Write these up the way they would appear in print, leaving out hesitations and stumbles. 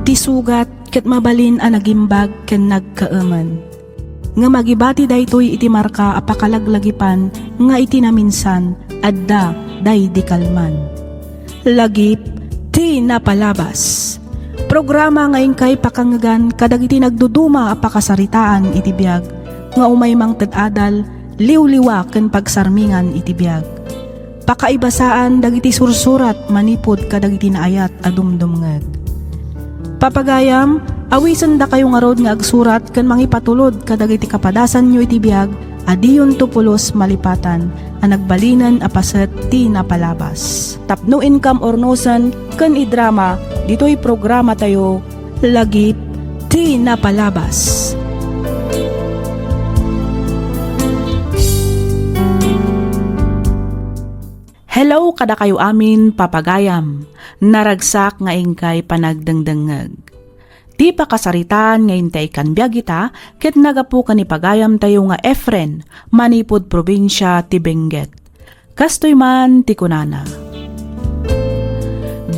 Tisugat ket mabalin a nagimbag ken nagkaaman. Nga magibati daytoy iti marka apakalaglagipan nga iti naminsan adda day di kalman. Lagip ti napalabas. Programa ngayon kay pakangagan kadag iti nagduduma apakasaritaan iti biag nga umaymang tad-adal liw-liwa ken pagsarmingan iti biag. Pakaibasaan dagiti sursurat manipod kadag iti naayat adumdumngeg. Papagayam, awisan da kayo nga rod nga agsurat ken mangipatulod kadag iti kapadasan nyo iti biag adiyon tupulos malipatan a nagbalinan a paset ti napalabas. Tapno income or nosan ken idrama ditoy programa tayo lagip ti napalabas. Hello kada kayo amin papagayam, naragsak nga ingkay panagdangdangag. Di pa kasaritaan nga intay kan biyagita, ket nagapu ka ni pagayam tayo nga Efren, manipod probinsya ti Benguet. Kastoy man ti kunana.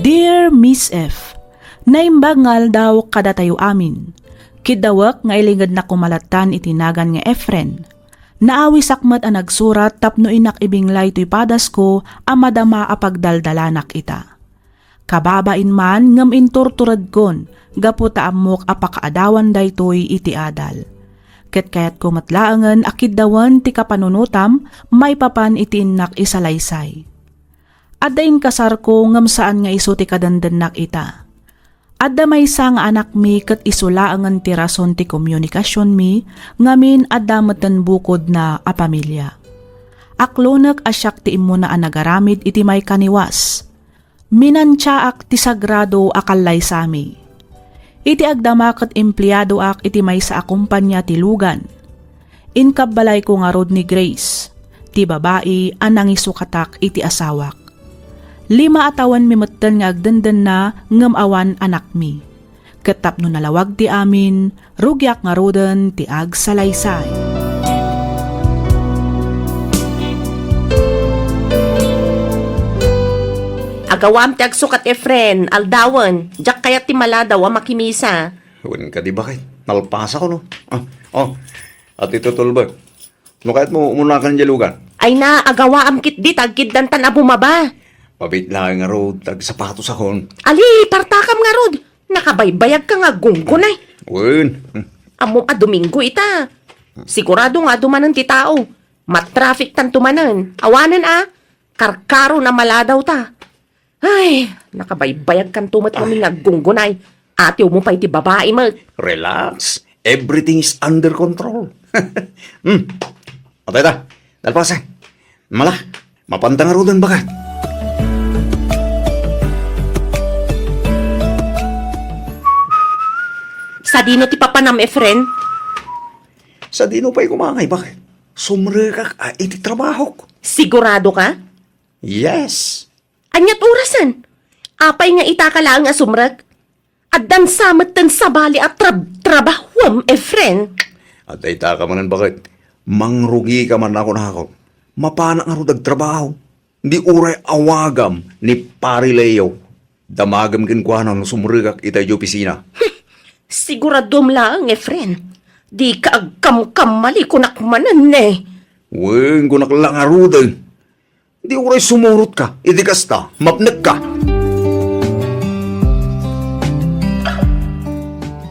Dear Miss F, naimbangal daw kada tayo amin. Kidawak nga ilingad na kumalatan itinagan nga Efren. Naawi sakmat ang nagsurat tapno inak ibinglay to'y padas ko amadama apagdaldalanak ita. Kababain man ngam inturturad kon, gaputa amok apakaadawan daytoy iti adal. Ket kayat ko matlaangan akiddawan ti kapanunutam, may papan iti inak isalaysay. Adain kasar ko ngam saan nga iso ti kadandanak ita. Adda may sang anak mi ket isulaangan ti rason ti komunikasyon mi ngamin adda metten bukod na a pamilya. Aklonek asyak ti immo na nagaramid iti may kaniwas. Minansyaak ti sagrado akallay sami. Iti agdama ket empleyado ak iti may sa akumpanya ti lugan. Inkabbalay ko nga rod ni Grace, ti babae anang isukatak iti asawak. 5 atawan mi metten nga agdandan na ngem awan anak mi. Ketapno nalawag ti amin, rugyak nga roden ti agsalaysay. Agawam ti agsukat Efren, aldawan, jak kayat ti maladaw a makimisa. Huwag ka di bakit? Nalpasa ko no? At ito tulba. No kahit mo umunakan dyan lugan? Ay na, agawaam kit di, tagkid dantan a bumaba. Pabit lang nga rod, tag sapatos akon. Ali, partakam nga rod, nakabaybayag ka nga gunggunay. Wen. Amo a Domingo ita. Sigurado nga dumanan ti tao. Matraffic tan tumanan. Awanan a, karkaro na maladaw ta. Ay, nakabaybayag kan tumat kami nga gunggunay. Ate mo pa iti babae mag. Relax. Everything is under control. Atay ta, dalpasa. Mala, mapantang nga rodan bakat. Sa dino ti papanam, Efren? Sa dino pa'y kumangay, bakit? Sumrikak iti trabaho ko. Sigurado ka? Yes. Anyat orasan? Apay nga itakalaang asumrag? Addan samet tan sabali at trabahom, Efren. Atay ta ka manan, bakit? Mangrugi ka man ako na ako. Mapana nga rodag trabaho. Di uray awagam ni Pari Leo. Damagam kinkwanan ng sumrikak itay di opisina. Siguradom lang, Efren. Di ka agkam-kamali kunakmanan eh. Wen, kung naklangarudan. Di uray sumurot ka. Iti kasta, mapnag ka.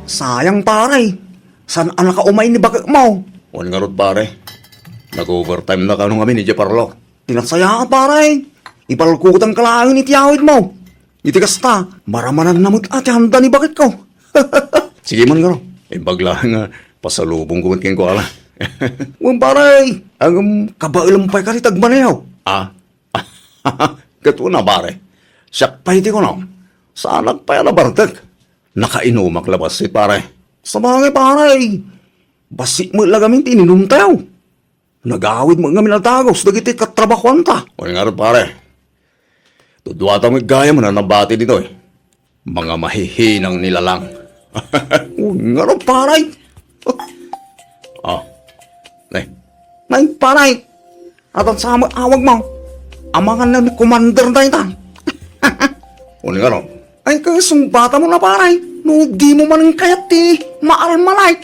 Sayang pare. San anak ka umay ni bakit mo? Wan nga rod pare. Nag-overtime na ka nung kami ni Jeparlo. Tinaksaya ka pare. Ipalkutan ka lang iti awit mo. Iti kasta, maramanan namot ati handa ni bakit ko. Sige man garo. Bagla nga pasalubong kumit king ko ala. Wan pare, ang kabailampay ka ni tagmanayaw. Gato na pare. Siyak pa iti ko na. Saan pa na bardag? Nakainumak labas si pare. Sa mga pare. Basi mo lagamin tininom tayo. Nag-awid mo nga minatagos. Dagiti katrabakuan ta. O nga rin pare. Tudwata mo gaya mo na nabati dito eh. Mga mahihinang nilalang. Nga rin pare. Nay, pare. At ang samag awag mo. Amangan na ni commander na ita. O nga rin. Ay, kasong bata mo na paray. No, di mo man kayat ti maalmalay.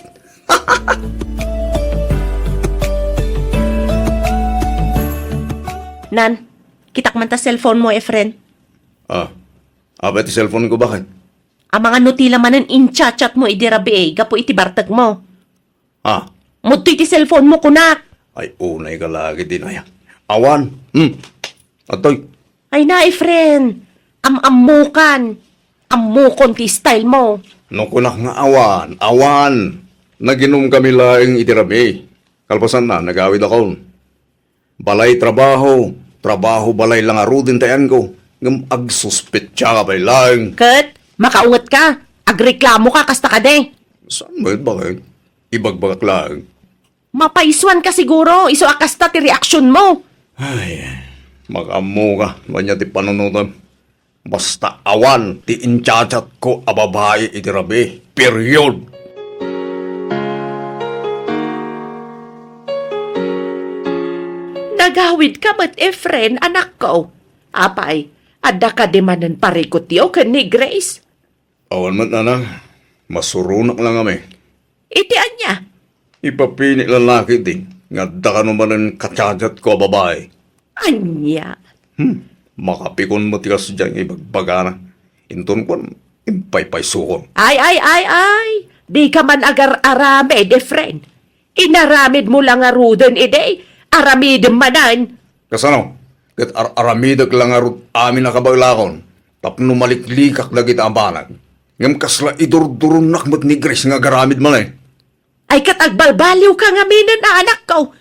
Nan, kitak man ta cellphone mo, Efren. Abet ti cellphone ko bakit? Ang mga nutila manan in-chat mo idirabi gapo iti bartag mo. Mudto iti cellphone mo, kunak. Ay, unay ka lagi din ay. Awan. Atoy. Ay na, Efren. Amukan. Amukon ti style mo. No kunak nga awan. Naginom kami laing itirabi. Kalpasan na, nagawid ako. Balay trabaho balay lang aro din tayan ko. Ngam agsuspit siya ka bay laing. Kat, makauwat ka. Agreklamo ka, kasta ka de. Saan ba bakit? Ibagbagak lang. Mapaiswan ka siguro. Iso akasta ti reaksyon mo. Ay, mag-amo ka. Wanya ti panunutan. Basta awan, ti inchachat ko ababae itirabi. Period. Nagawid ka mat, Efren, anak ko. Apay, adda ka di manan parikot yo kan ni Grace. Awan man anak, masurunak lang kami. Iti anya. Ipapini lalaki din. Ngadda ka naman ang kachachat ko babae. Anya. Makapikon mo tikas dyan ibagbagana. Inton ko, impay-pay sukon. Ay. Di ka man agar-aramid, Efren. Inaramid mo lang aruden, ide. Aramid manan. Kasano? Kat aramidag lang arut amin na kabaglakon. Tapno maliklikak na kita abanag. Ngam kasla idurduron nakmat ni Grace nga garamid man eh. Ay katagbalbaliw ka nga minan na anak ko.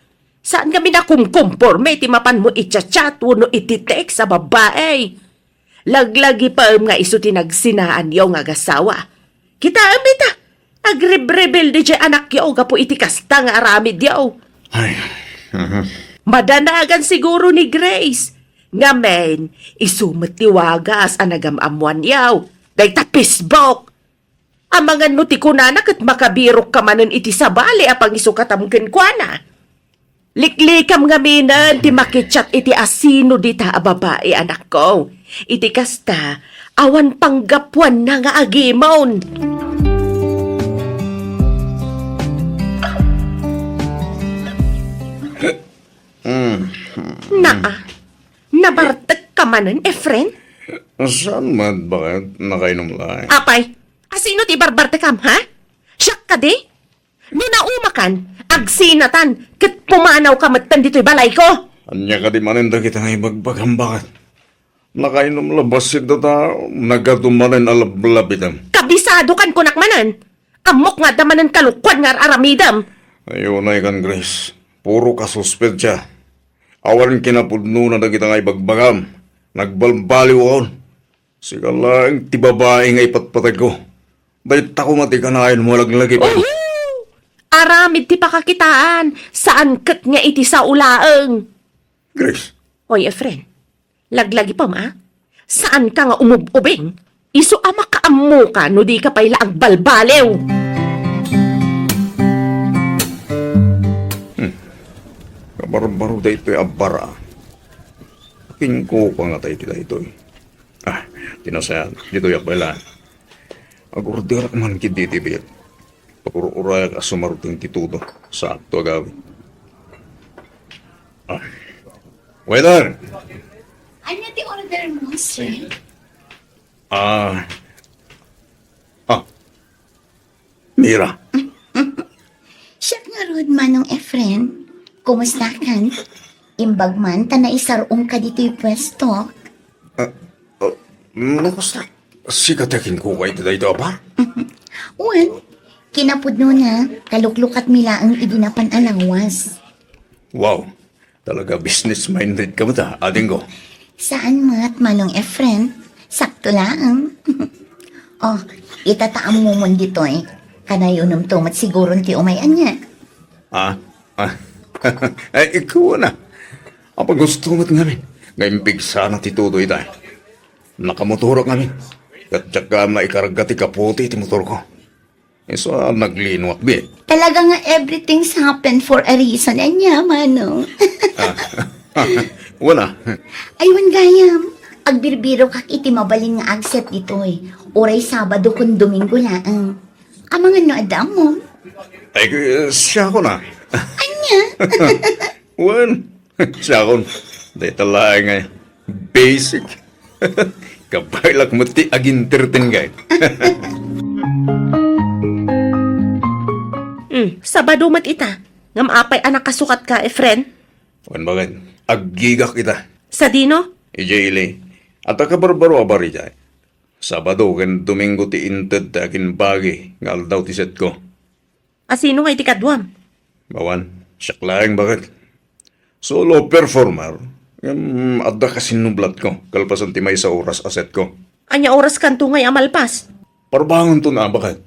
Saan kami na kumkumporme ti mapan mo itchat no iti-text sa babae. Laglagi pa nga iso tinagsinaan yaw nga gasawa. Kita amita. Agrebrebel di dyan anak yaw gapo iti kasta nga aramid yaw. Ay, Madanagan siguro ni Grace. Nga men, isumatiwagas ang nagamamuan yaw. Day tapisbok. Ang mga nuti ko na kat makabirok ka manan iti sabali apang isukatamken kwa na. Liklikam nga minan, ti makichat iti asino dita a babae anak ko. Iti kasta, awan panggapuan na nga agimon. Nabartag ka manan, Efren? saan man bakit nakainom lang? Apay, asino ti barbartekam, ha? Siyak ka di? No naumakan, agsinatan, kat pumanaw ka matan dito'y balay ko. Anya ka di maninda kita nga ibagbagang bakit? Nakainom labasit na tao, nagatumanin alablabitam. Kabisado kan kunak manan. Amok nga damanan kalukwan nga aramidam. Ayun na ikan Grace, puro kasusped siya. Awan kinapudno na kita nga ibagbagam. Nagbalbaliw ako. Sige lang, ti babae nga ipatpatag ko. Dahil tako matikanayan mo laglagi pa. Aramid ti pakakitaan. Saan kat nga iti sa ulaeng? Grace, Oy, Efren, laglagi pa ma? Saan ka nga umububing? Iso ama kaammo ka no di ka payla ang balbalew. kabaro-baro da ito'y abara. Kinko pa nga tayo ito'y. Tinasayan, dito yak bala. Agurdirak man kiditibit. Pagururayak asumaruting titudo sa akto agawin. Waiter! Ano di order mo, sir? Mira. Siya nga rod manong Efren. Kumusta kan? Imbag man, ta na isarong ka dito yung pwesto. Nakusta? Sikatakin ko kayo dito ba? Well, kinapudno na, kaluklukat mila ang idinapan alawas. Wow, talaga business-minded ka mo ta, ading ko. Saan mat manong Efren? Sakto lang. Oh, itataam mo mon dito eh. Kanayo nung tumat siguro ti umayan niya. Ay, ikaw na. Apa gusto mo't ngamin? Ngayon pigsa na titudo ita. Nakamotorok ngamin. At tsaka maikarga ti kaputi ti motor ko. So, naglinwak bi. Talaga nga everything's happen for a reason. Anya, manong. Wala. Aywan gayam. Agbirbiro kak iti mabalin nga agset dito eh. Oray Sabado kun Domingo laang. Amang ano adam mo? Ay, siya ko na. Anya? Wan, siya ko. Dahil talaga nga, basic. Kapailak mo ti aginterten gay. Sabado mat ita. Ngam apay anak kasukat ka, Efren. Wan bagay, aggigak kita. Sa dino? Ijay at akabarbaro abari jay. Sabado ken Domingo ti inted ta akin bagi ngal daw ti set ko. Asino nga iti kadwam? Bawan, siyak laeng bakit. Solo performer, adda kasi nublat ko, kalpasan ti may sa oras aset ko. Anya oras kanto ngay amalpas. Parbangon to na bakit.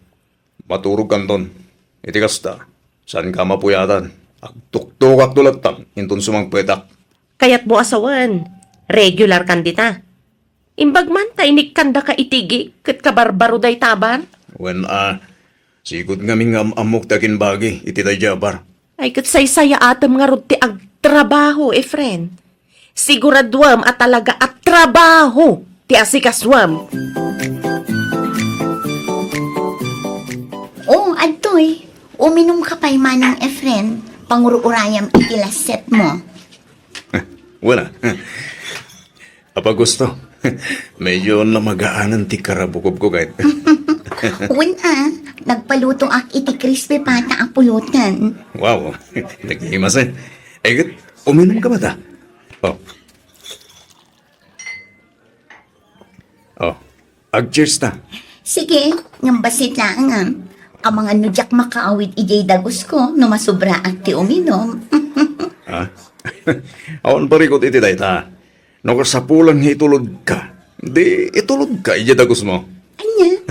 Maturog kanton. Iti kasta, saan ka mapuyatan? Agtuktukak tulatan, intun sumangpetak. Kayat mo asawan. Regular kandita. Imbag man tainik kanda ka itigi, kat kabarbaro day tabar. When sigod nga amok takin bagi, iti day jabar. Ay kat say-saya atam nga rod ti agtrabaho, Efren. Siguradwam at talaga at trabaho ti asikaswam. Oh, adtoy. Uminom ka pa'y manang Efren. Pangururayam iti laset mo. Wala. Apa gusto? Medyo namagaanan ti karabukob ko kahit. Nagpaluto ak iti crispy pata ang pulutan. Wow, naghihimasin. Eh, uminom ka ba ta? Oh. Oh, ag-cheers ta. Sige, ngambasit lang ang mga nudyak makaawit ijay dagos ko no masubra ak ti uminom. Ha? Awan parikot iti day ta. No kasapulan nga itulog ka. Di itulog ka, ijadagos mo. Anya?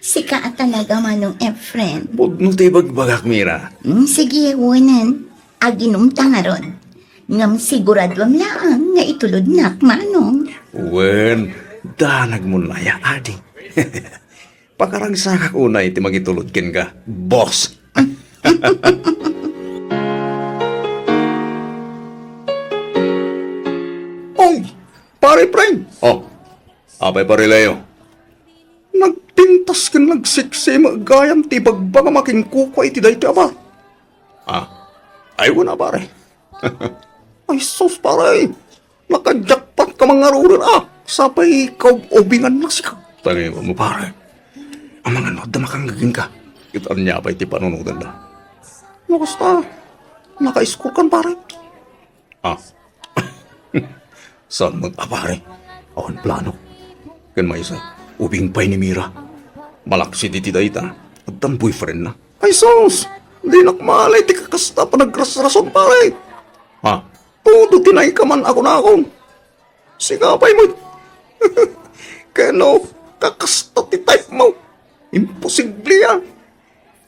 Sika at talaga manong Efren. Budno ti bagbagak, Mira. Sige, wanan. Aginom ta nga ron. Ngam siguradwam lang nga itulod nak manong. Wen, danag mo na ya, adi. Pakarang sakak unay ti magitulod ken ka, boss. Oh, pare friend. Oh, apay pare Leo. Nagpintas ken nagsiksi magayam ti bagbaga making kuko iti day ti aba. Ay wala pare. Ay sus pare. Nakajakpat ka mga rural Sapay ikaw obingan na siya. Tangin mo pare. Ang mga nod na makanggagin ka. Itaan niya pa iti panunudan na. Nakasta. Naka-score kan pare. Saan pare? Awan plano. Kan may isa. Ubing pa'y ni Mira. Malaksi di tita at ang boyfriend na. Ay sus! Di nakmalay ti kakasta pa nagras-rason pare. Todo tinay ka man ako na ako. Sigapay mo. Kano, kakasta ti type mo. Imposible yan.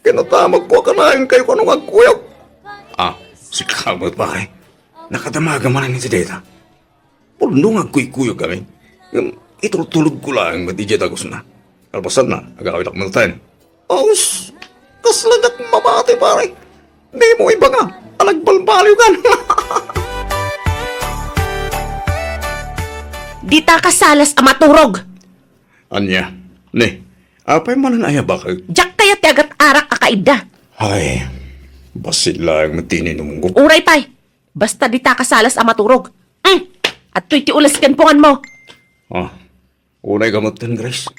Kinatamag ko akalain kayo kung anong agkuyog. Sikamot pare. Nakadamaga man ni ti data. Pulong agkuy-kuyog kami. Itulog ko lang matijatagos na. Kalpasan na, agawit ak maltayin. Aus, kaslagat mabati pare. Di mo iba nga, alagbalbaliw ka. Di ta kasalas amaturog. Anya, ne, apay manan aya bakit? Jak kaya ti agat arak kakaida. Ay, basit lang matinin mo ko. Uray pay. Basta di ta kasalas amaturog. At tuy ti ulas kanpungan mo. Unay gamot din, Grace.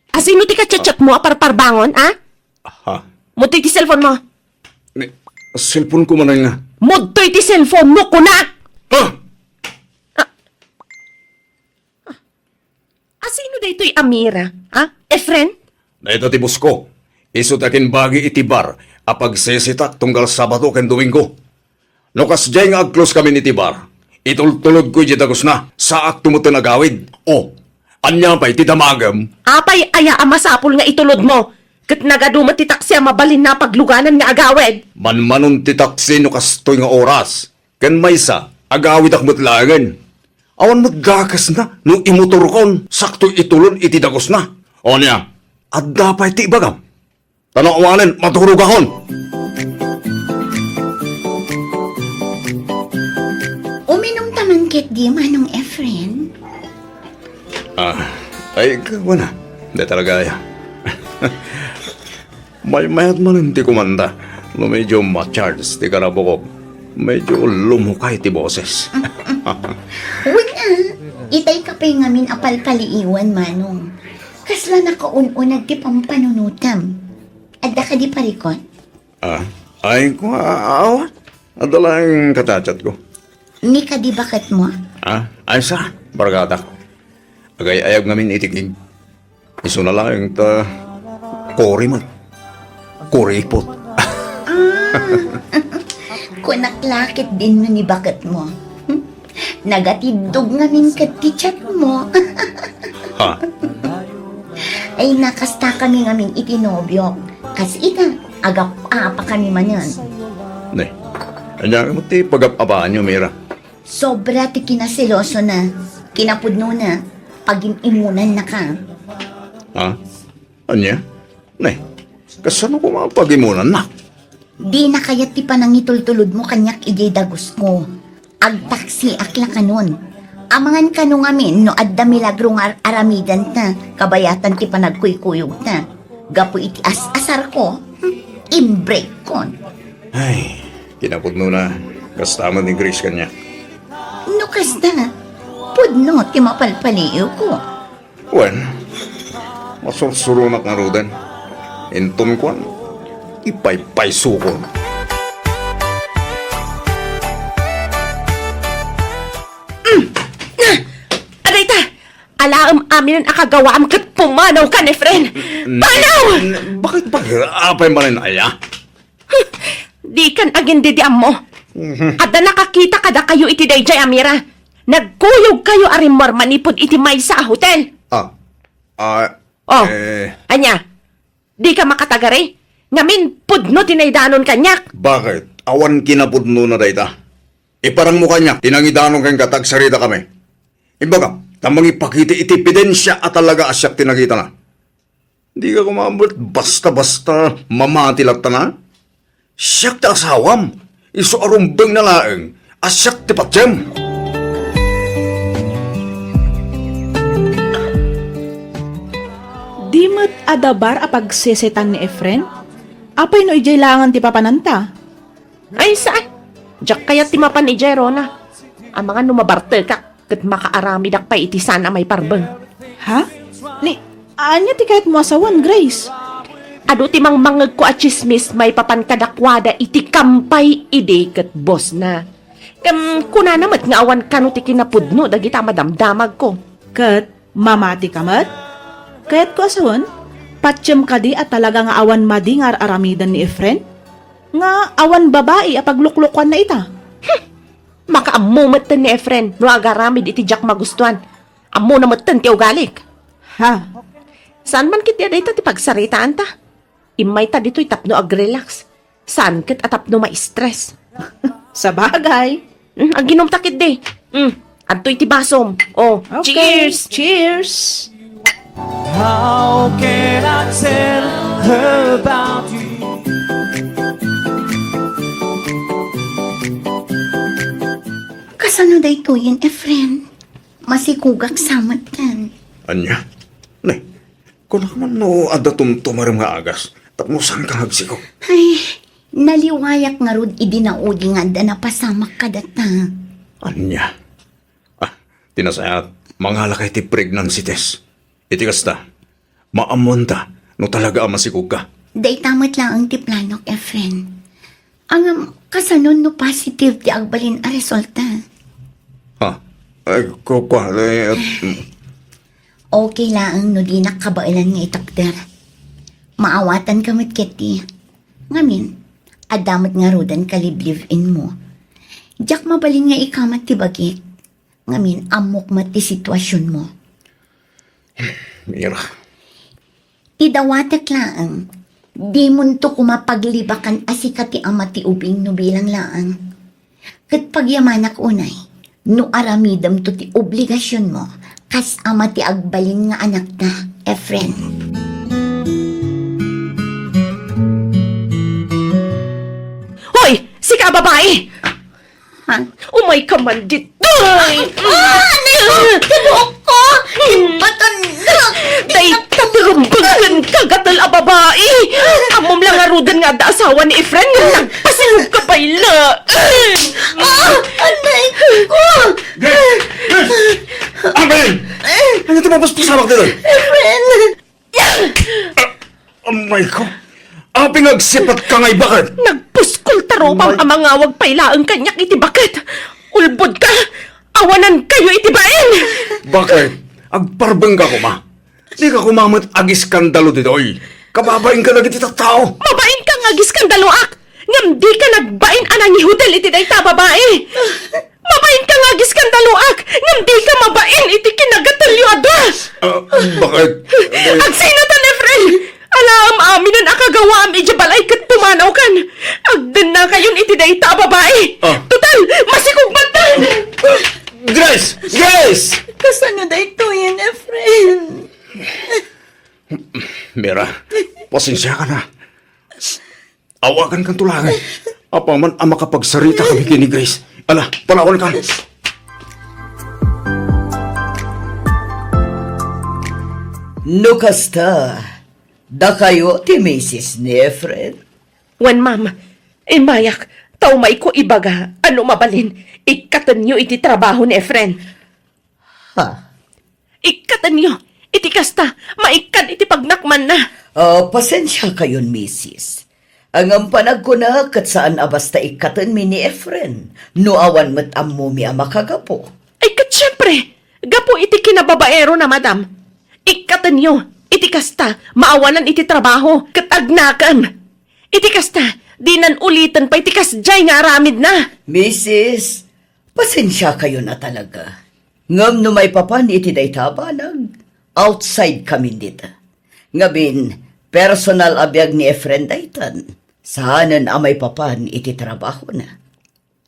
Asino ti kachat mo aparparbangon, Mutoy ti cellphone mo. Ne, cellphone ko man nga. Mutoy ti cellphone mo kuna. Asino da ito'y Amira, Efren? Naito ti busko. Iso takin bagi iti bar. Apag sesitak tunggal Sabado ken Domingo. Nukas jay nga agclose kami ni ti bar. Itultulod ko dagos na. Saak tumuto nagawid. Anya pa'y ti damagam. Apay aya amasapol nga itulod mo. Kat nagadumat ti taksi mabalin na pagluganan nga agawid. Manmanon ti taksi nukas to'y nga oras. Ken maysa, agawid ak mutlangan. Awan maggakas na, nung imutor kon, sakto itulon iti dagos na. O niya, at dapat ti ibagam. Tanawanan, maturog akon. Uminom taman ket di manong Efren. Ay, ikaw na. Hindi talaga ya. May man hindi kumanda. No medyo ma-charge ti karabokop. Medyo lumukay ti boses. Huwag na. Itay ka pa'y ngamin apal-paliiwan, Manong. Kasla nakaun-unag ti pampanunutam. Adda ka di parikot? Ay, kung aawa. Adala yung katachat ko. Ni ka di bakit mo? Ay sa, bargata. Agay ayag namin itigig. Iso na lang yung kori man. Kuripot. Kunaklakit din no ni bakit mo. Nagatidog ngamin ka ti chat mo. Ha? Ay nakasta kami ngamin itinobyo. Kas ita, agap-apa kami man yan. Ne. Anya mo ti pagapapaan nyo, Mira. Sobra ti kinasiloso na. Kinapudno na. Pag-imunan na ka. Ha? Anya? Ne. Kasano ko mapagimunan na? Di na kaya ti panangitultulod mo kanyak ijay dagos ko. Agtaksi akla kanon. Amangan kano ngamin no adda milagro nga aramidan na. Kabayatan ti panagkuykuyog na. Gapo iti asar ko. Imbreak kon. Ay, kinapudno na. Kastaman ni Grace kanya. No kasta. Pudno ti mapalpaliyo ko. Wen, masursurunak nga rudan. Inton ko, ipaypay sukon. Aray ta! Alaam amin ang akagawaam kat pumanaw ka ni friend. Panaw! Bakit apay man rin aya? Di kan agin didiam mo. Ada nakakita kada kayo iti dayjay Amira. Nagkuyog kayo arimor manipod iti may sa hotel. Oh, anya, di ka makatagari? Ngamin, pudno tinaydanon kanyak. Bakit? Awan kinapudno na dayta. Iparang mo kanya, tinangidanon kang katagsarita kami. Imbaga, tamang ipakita iti ebidensya at talaga asyak tinagita na. Di ka kumabot basta-basta mamatilat na. Siyak ti asawam, iso arumbeng na laeng, asyak ti patyem. Di mo't adabar apag sesetan ni Efren? Apay no ijay langan ti papananta? Ay, saan? Diyak kaya timapan ni Jerona. Ang mga numabarte ka, kat makaarami dak pa iti sana may parbeng. Ha? Ni, anya ti kahit mo asawan, Grace? Ado timang mangag ko at chismis may papankadakwada iti kampay ide kat boss na. Kuna namat nga awan kano ti kinapudno dagita madamdamag ko. Kat, mamati ka mat? Kaya't ko asawan, patsyem ka di at talaga nga awan madi nga aramidan ni Efren? Nga awan babae apagluklukwan na ita. Makaamumat ni Efren no agaramid iti jak magustuhan. Amo namat ti ugalik. Ha? Saan man kit dito ti pagsaritaan ta? Imay ta dito'y tapno ag-relax. Saan kit atapno ma-stress? Sa bagay. Ang ginom takit di. Adto'y ti basom. Oh, Okay. cheers! Cheers! How can I tell her about you? Kasano day to yun, Efren? Masikugak samat kan. Anya? Ne, kung naman no adatum tumarim nga agas, tapos saan ka hagsiko? Ay, naliwayak nga rod idinaudi nga da napasamak ka data. Anya? Tinasayat, mga lakay ti pregnancy test. Iti kasta, maamonta no talaga ang masikog ka. Day tamat lang ang tiplanok, Efren. Ang kasanon no positive ti agbalin a resulta. Ha? Ay, kukwa, Okay lang no di nakabailan nga itakder. Maawatan kamit keti. Ngamin, adamat nga rodan kaliblive-in mo. Diyak mabalin nga ikamat ti bagik. Ngamin, amok mat ti sitwasyon mo. Mira. Idawatek laang, di munto kumapaglibakan asikati amati ubing no bilang laang. Kat pagyamanak unay, no aramidam to ti obligasyon mo, kas amati agbalin nga anak na, Efren. Hoy! Sika babae! Ha? Umay ka man dito! Tibuok ko! Patanak! Day tatirumbagan kagatal a babae. Amom lang arudan nga da asawa ni Efren nga nagpasilog ka bayla. Anay ko! Amen! Ano ito mapaspasamak dito? Efren! Amay ko. Pingagsipat ka nga'y bakit? Nagpuskol taropang amang awag pailaang kanyak iti bakit. Ulbod ka. Awanan kayo itibain. Bakit? Agparbeng ka kuma. Di ka kumamot ag-iskandalo dito, oy. Kababain ka lagi tita tao. Mabain ka nga giskandaluak. Ngam di ka nagbain anang ihudel iti day ta babae. Mabain ka nga giskandaluak. Ngam di ka mabain iti kinagatalyo adas. Bakit? Agsinatan, Efren! Alam amin ang akagawa am ijabalay kat pumanaw kan. Agdan na kayon iti dayta babae. Total, masikog batan! Grace! Grace! Kasano da ito yan, Efren? Mira, pasensya ka na. Awagan kang tulangan. Apaman ang makapagsarita kami kini Grace. Ala, palawan ka. No kasta, da kayo ti Mrs. ni Efren. Wan ma'am, mayak, taumay ko ibaga, ano mabalin, ikatan nyo iti trabaho ni Efren. Ha? Ikatan nyo, iti kasta, maikan iti pagnakman na. Pasensya kayon, Mrs. Ang panag ko na kat saan abasta ikatan mi ni Efren. No awan mat ammo mi amakagapo. Ay kat syempre, gapo iti kinababaero na madam. Ikatan nyo, iti kasta, maawanan iti trabaho, kat agnakan. Iti kasta, dinan ulitan pa iti kasjay nga aramid na. Mrs., pasensya kayo na talaga. Ngam no may papan iti daytabanag. Outside kami dito. Ngabin, personal abiyag ni Efren daytan. Saanan amay papan iti trabaho na.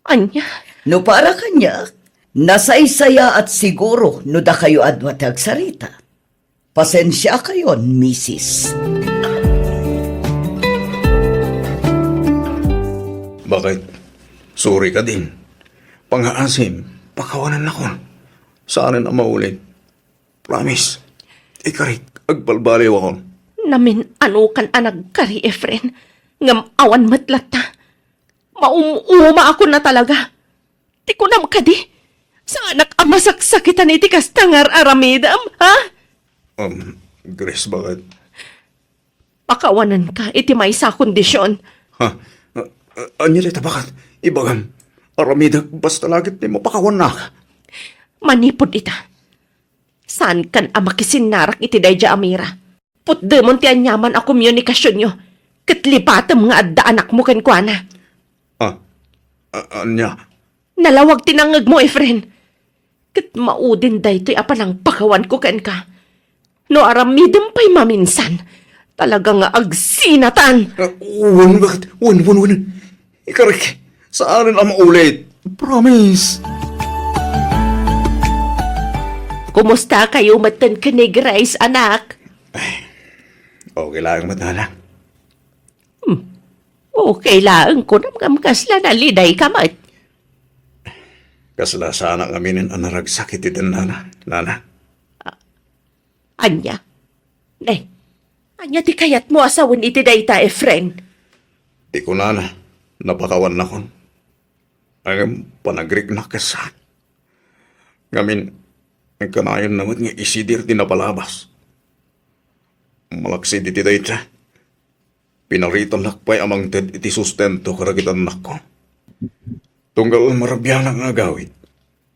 Anya, No para kanya, nasaysaya at siguro no da kayo adwatag sarita. Pasensya kayon, Mrs. Bakit? Sorry ka din. Pangaasim, pakawanan ako. Saanan ang maulit? Promise. Ikarit, agbalbaliw ako. namin anukan anag kari Efren, ngam awan matlata. Maumuma ako na talaga. Ti ko nam kadi. Sa anak amasaksakitan iti kastangar aramidam, ha? Grace, bakit? Pakawanan ka iti may sa kondisyon. Ha? Anya dito, bakit? Ibagam, aramida, basta lagit ni mapakawan na. Manipod ita. Saan kan amakisinarak iti dayja amira? Putdemon ti anyaman a komunikasyon nyo. Katlipatam nga adda anak mo kan kuana. Anya? Nalawag tinangag mo, Efren. Kat maudin daytoy apanang pakawan ko kan ka. No aramidem pa'y maminsan. Talaga nga agsinatan. Bakit? Wan. Ikarik, saan ang maulit? Promise. Kumusta kayo matan ka ni Grace, anak? Okay lang matala. Okay lang ko namang kasla na liday kamat. Kasla sana kaminin ang naragsakit itin, Nana. Anya? Nay, anya ti kayat mo asawan iti dayta, Efren. Di ko, Nana. Napakawan na kon. Ang panagrig na kasan. Ngamin, ang kanayon naman nga isidir di napalabas. Malaksi di dayta. Pinaritan nakpay amang ted iti sustento karagitan nako. Tunggal marabyan ang agawit.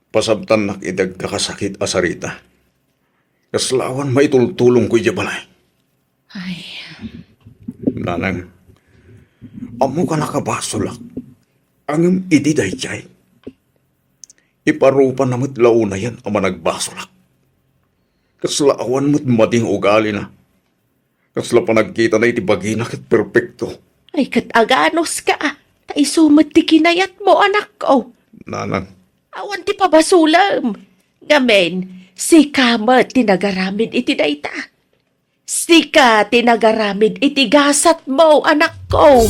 Pasabtan nak idag kakasakit asarita. Kaslawan maitultulong ko balay. Ay, Nanang, amo ka nakabasolak. Ang iti dayjay. Iparupan namit launa yan ang managbasolak. Kaslaawan mo't mading ugali na. Kasla pa nagkita na iti bagina kat perpekto. ay kataganos ka. Tay sumat ti kinayat mo, anak ko. Nanang, Awan ti pabasulam. Ngamen, si kamat tinagaramid iti dayta. Sika tinagaramid iti gasat mo, anak ko.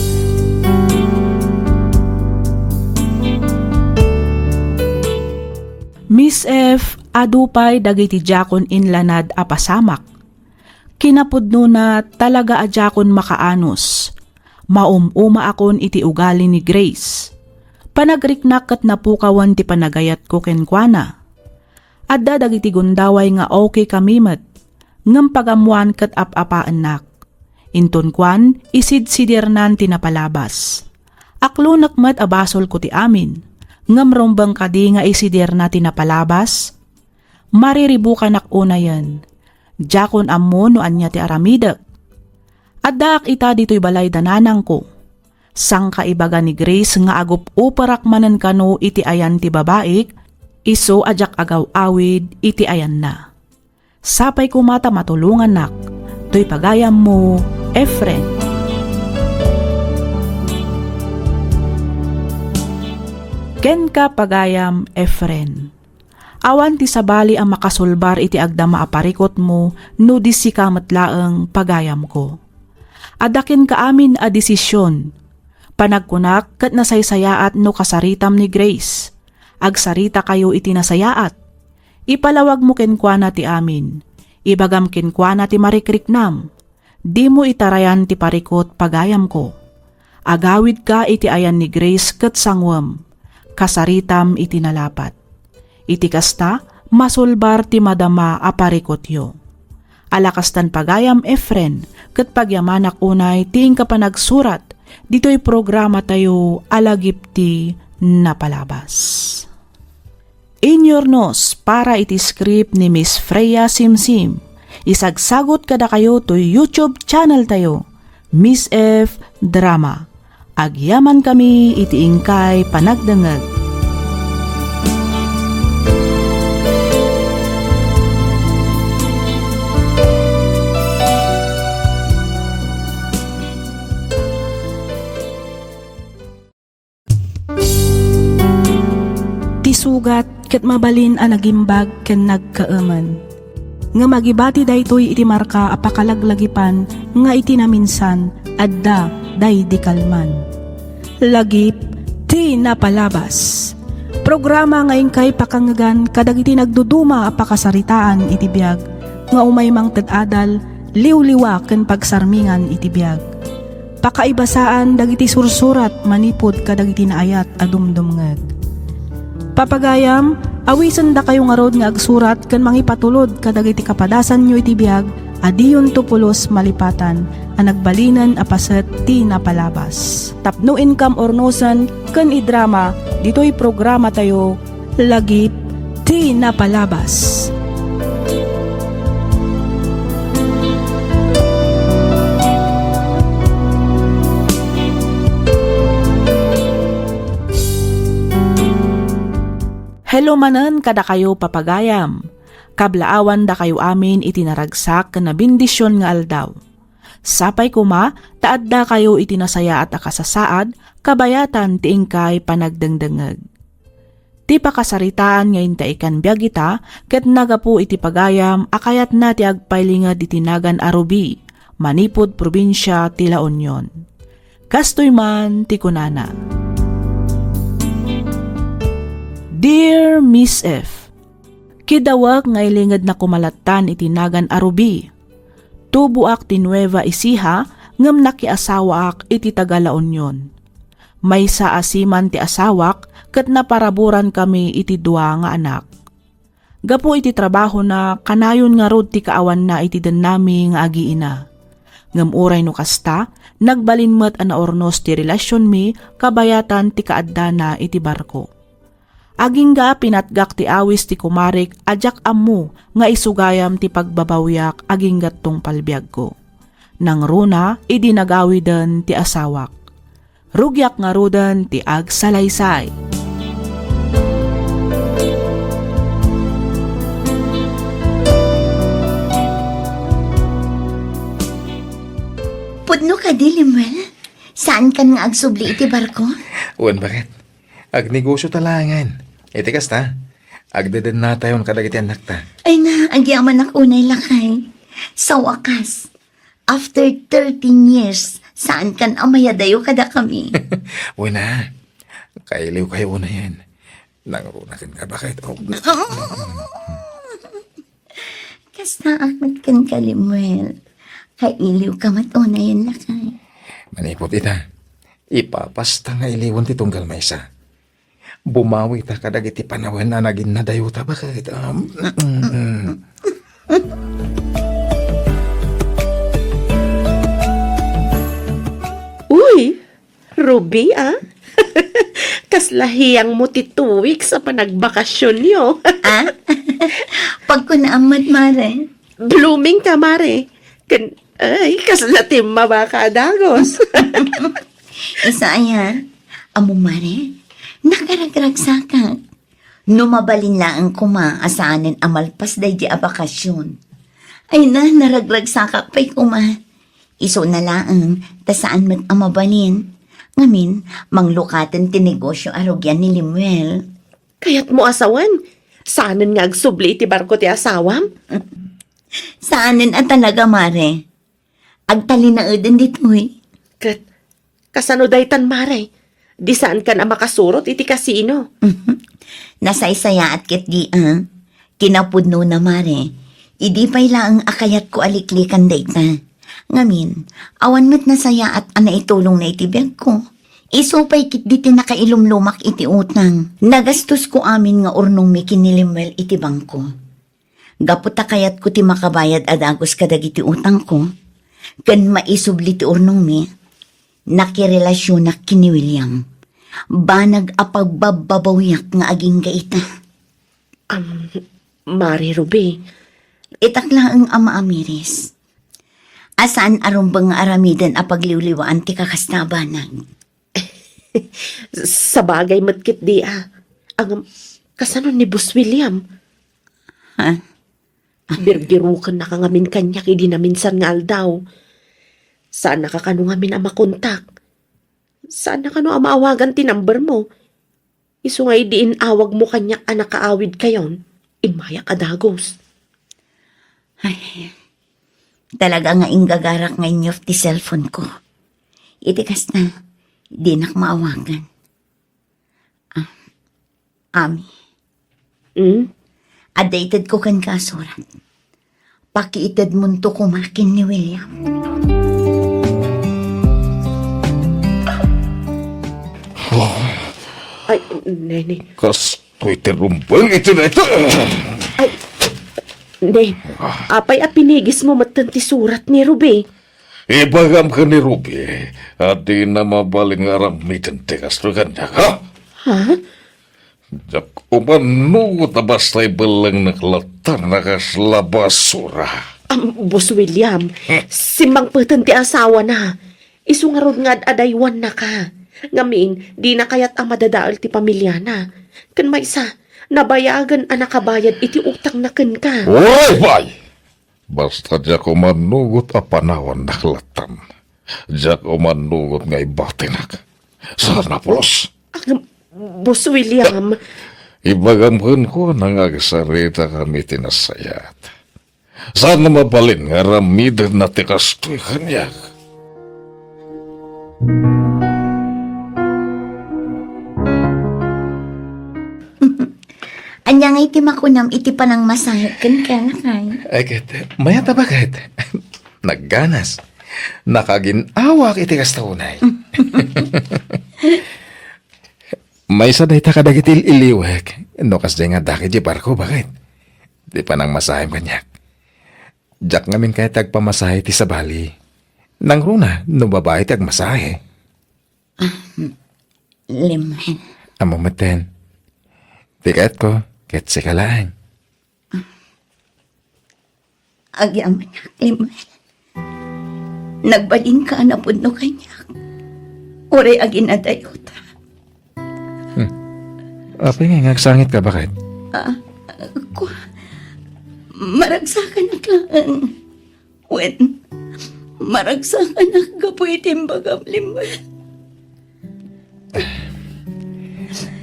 Miss F, Adupay dagiti jakon inlanad a pasamak. Kinapudno na talaga a jakon makaanos. Maumuma akon iti ugali ni Grace. Panagriknak kat napukawan ti panagayat ko kenkwana. Adda dagiti gundaway nga okay kamimet. Ngem pagamuan kat apapaanak. Inton kwan isidsidirnan ti napalabas. Aklunak met abasol ko ti amin. Ngem rombang kadi nga isidir na ti napalabas. Mariribukan ak una yan. Jakon ammo no anya ti aramidak. Adda ak ita dito'y balay dananang ko. Sang kaibaga ni Grace nga agup uparak manen kano iti ayan ti babaik, iso ajak agaw awid iti ayan na. Sapay kumata matulungan nak, to'y pagayam mo, Efren. Ken ka pagayam, Efren. Awan ti sabali ang makasulbar iti agdama aparikot mo, no disi kamatlaang pagayam ko. Adakin ka amin a desisyon. Panagkunak kat nasaysayaat no kasaritam ni Grace. Agsarita kayo iti nasayaat. Ipalawag mo kenkwana ti amin. Ibagam kenkwana ti marikriknam. Di mo itarayan ti parikot pagayam ko. Agawid ka iti ayan ni Grace kat sangwam. Kasaritam iti nalapat. Iti kasta, masulbar ti madama aparikot yo. Alakastan pagayam Efren, kat pagyamanak unay ting kapanagsurat, dito'y programa tayo alagipti na palabas. Inyornos para iti script ni Miss Freya Simsim. Isagsagot kada kayo to YouTube channel tayo, Miss F Drama. Agyaman kami iti ingkay panagdangag. Sugat ket mabalin a nagimbag ken nagkaaman. Nga magibati daytoy iti marka apakalaglagipan nga iti naminsan adda day di kalman. Lagip ti napalabas. Programa nga ingkay pakangagan kadag iti nagduduma apakasaritaan iti biag nga umay mang tadadal liwliwa ken pagsarmingan iti biag. Pakaibasaan dagiti sursurat manipod kadag iti naayat adumdumngeg. Papagayam, awisan da kayo nga rod nga agsurat kan mangipatulod kadag iti kapadasan nyo iti biag, adiyon tupulos malipatan, ang nagbalinan apaset ti napalabas. Tapno income or nosan, kan idrama, dito'y programa tayo, lagip ti napalabas. Hello manen kada kayo papagayam. Kablaawan da kayo amin itinaragsak na bindisyon nga aldaw. Sapay kuma, taad da kayo itinasaya at akasasaad, kabayatan ti ingkay panagdengdengeg. Ti pakasaritaan ngayon ta ikan biyagita, ket nagapu iti pagayam, akayat na ti agpailingad itinagan arubi, manipod probinsya ti La Union. Kastoy man ti kunana. Dear Miss F, kidawag nga ilingad na kumalatan itinagan arubi. Tubuak ti Nueva Ecija ngem nakiasawaak iti taga La Union. May sa asiman ti asawak ket naparaburan kami iti dua nga anak. Gapu iti trabaho na kanayon nga rod ti kaawan na iti den nami nga agiina. Ngem uray no kasta, nagbalinmet a naornos ti relasyon mi kabayatan ti kaadda na iti barko. Aging ga pinatgak ti awis ti kumarik ajak ammo nga isugayam ti pagbabawyak aging gattong palbiag ko. Nang runa, idinagawidan ti asawak. Rugyak nga rudan ti agsalaysay. Pudno ka di, Limuel? Saan ka nga agsubli iti barko? Uwan bakit? Agnegosyo talangan. Iti kasta, agdadan na tayo kadagiti anak ta. Ay na, agyaman ak unay lakay. Sa wakas, after 13 years, saan kan amayadayo kada kami? Wala, kailiw kayo una yan. Nangurunakin ka bakit? Oh. Kasaan kan Kalimuel. Kailiw ka matunayan na kay. Manipot ita. Ipapasta nga iliwan ti tunggal maysa. Bumawi ta kadagiti panawan na naging nadayuta bakit? Uy, Ruby Kaslahiyang mo ti 2 weeks sa panagbakasyon nyo. Pag ko naamad, Mare. Blooming ka, Mare. Ay, kaslatim mabaka dagos. Isa ayan. Amo, Mare. Nakaragragsakan. Numabalin laang kuma asaanan amalpas day di abakasyon. Ay naragragsakak pa'y kuma. Iso na laang, tasaan mat amabalin. Ngamin, manglukatan tinegosyo arogyan ni Limuel. Kaya't mo asawan. Saanan nga agsubli ti barko ti asawam? Saanan at talaga, Mare? Agtalinaodan dito eh. Kasano daytan, Mare? Di saan ka na makasurot iti kasino? Nasaysaya at kit di kinapudno na, Mare. Idi pa'y laang akayat ko aliklikan dayta. Ngamin, awan mo't nasaya at itulong na itibiyag ko. Isupay kit di tinakailumlumak iti utang. Nagastos ko amin nga urnong mi kinilimwel iti bangko. Gaputa kayat ko ti makabayad adagos kadag iti utang ko. Kan maisubli ti urnong mi, nakirelasyon na kini William. Banag apagbababawiyak nga aging gaita. Mari Ruby, Itak lang ang ama Amiris. Asaan arumbang aramidan apagliwliwaan ti kakastabanag. sa bagay matkit di ang kasano ni Boss William? Ha? Birbirukan na kangamin kanya kidi na minsan nga aldaw. Saan nakakano ngamin ang makontak? Saan nakano ang maawagan ti number mo? Isu nga diin awag mo kanyak anak kaawid kayon. Imayak adagos. Ay, talaga nga ingagarak ngayon yung ti cellphone ko. Itikas na, di nak maawagan. Ami, adated ko kan kasurat. Pakiitad munto kumakin ni William. Ay, nene. Kastoy terumbang ito na ito. Ay, ne. Apay pinigis mo matanti surat ni Ruby. Ibagam ka ni Ruby, at di na mabaling aramitan ti kastoy kanya, ha? Ha? Jak umanugot na basta'y balang naklatan na kaslabasura. Boss William, simbang patanti asawa na. Isungarod nga adaywan na ka. Ngamin, di na kayat ang madadaal ti pamilya na. Kan may isa, nabayagan ang nakabayad iti utang na kan ka. Oy, bay! Basta jak umanugot a panawan naklatan. Jak umanugot nga ibatinak. Sana pulos. Boss William, Ibagamkan ko nang agsarita kami tinasayat. Sana mabalin nga ramidan na tikastoy kanyak. Anyang iti makunam iti panang masahit kan kay. Agad, mayata bakit? Nagganas. Nakaginawa iti kastaunay. May saday ta kadagitil iliwek. No kas nga daki di barko, bakit? Di pa nang masahim kanyak. Jak ngamin kaya tagpamasahe ti sa bali. Nang runa, no babae tagmasahe. Limuel. Amo maten. Tikat ko, ket sikalaan. Agyaman niya, Limuel. Nagbalin ka na po no kanyak. Ore agin adayota. Apay nga ngagsangit ka, bakit? Ako, maragsakan na klaan. When, maragsakan na kapoy timbagam, Limuel.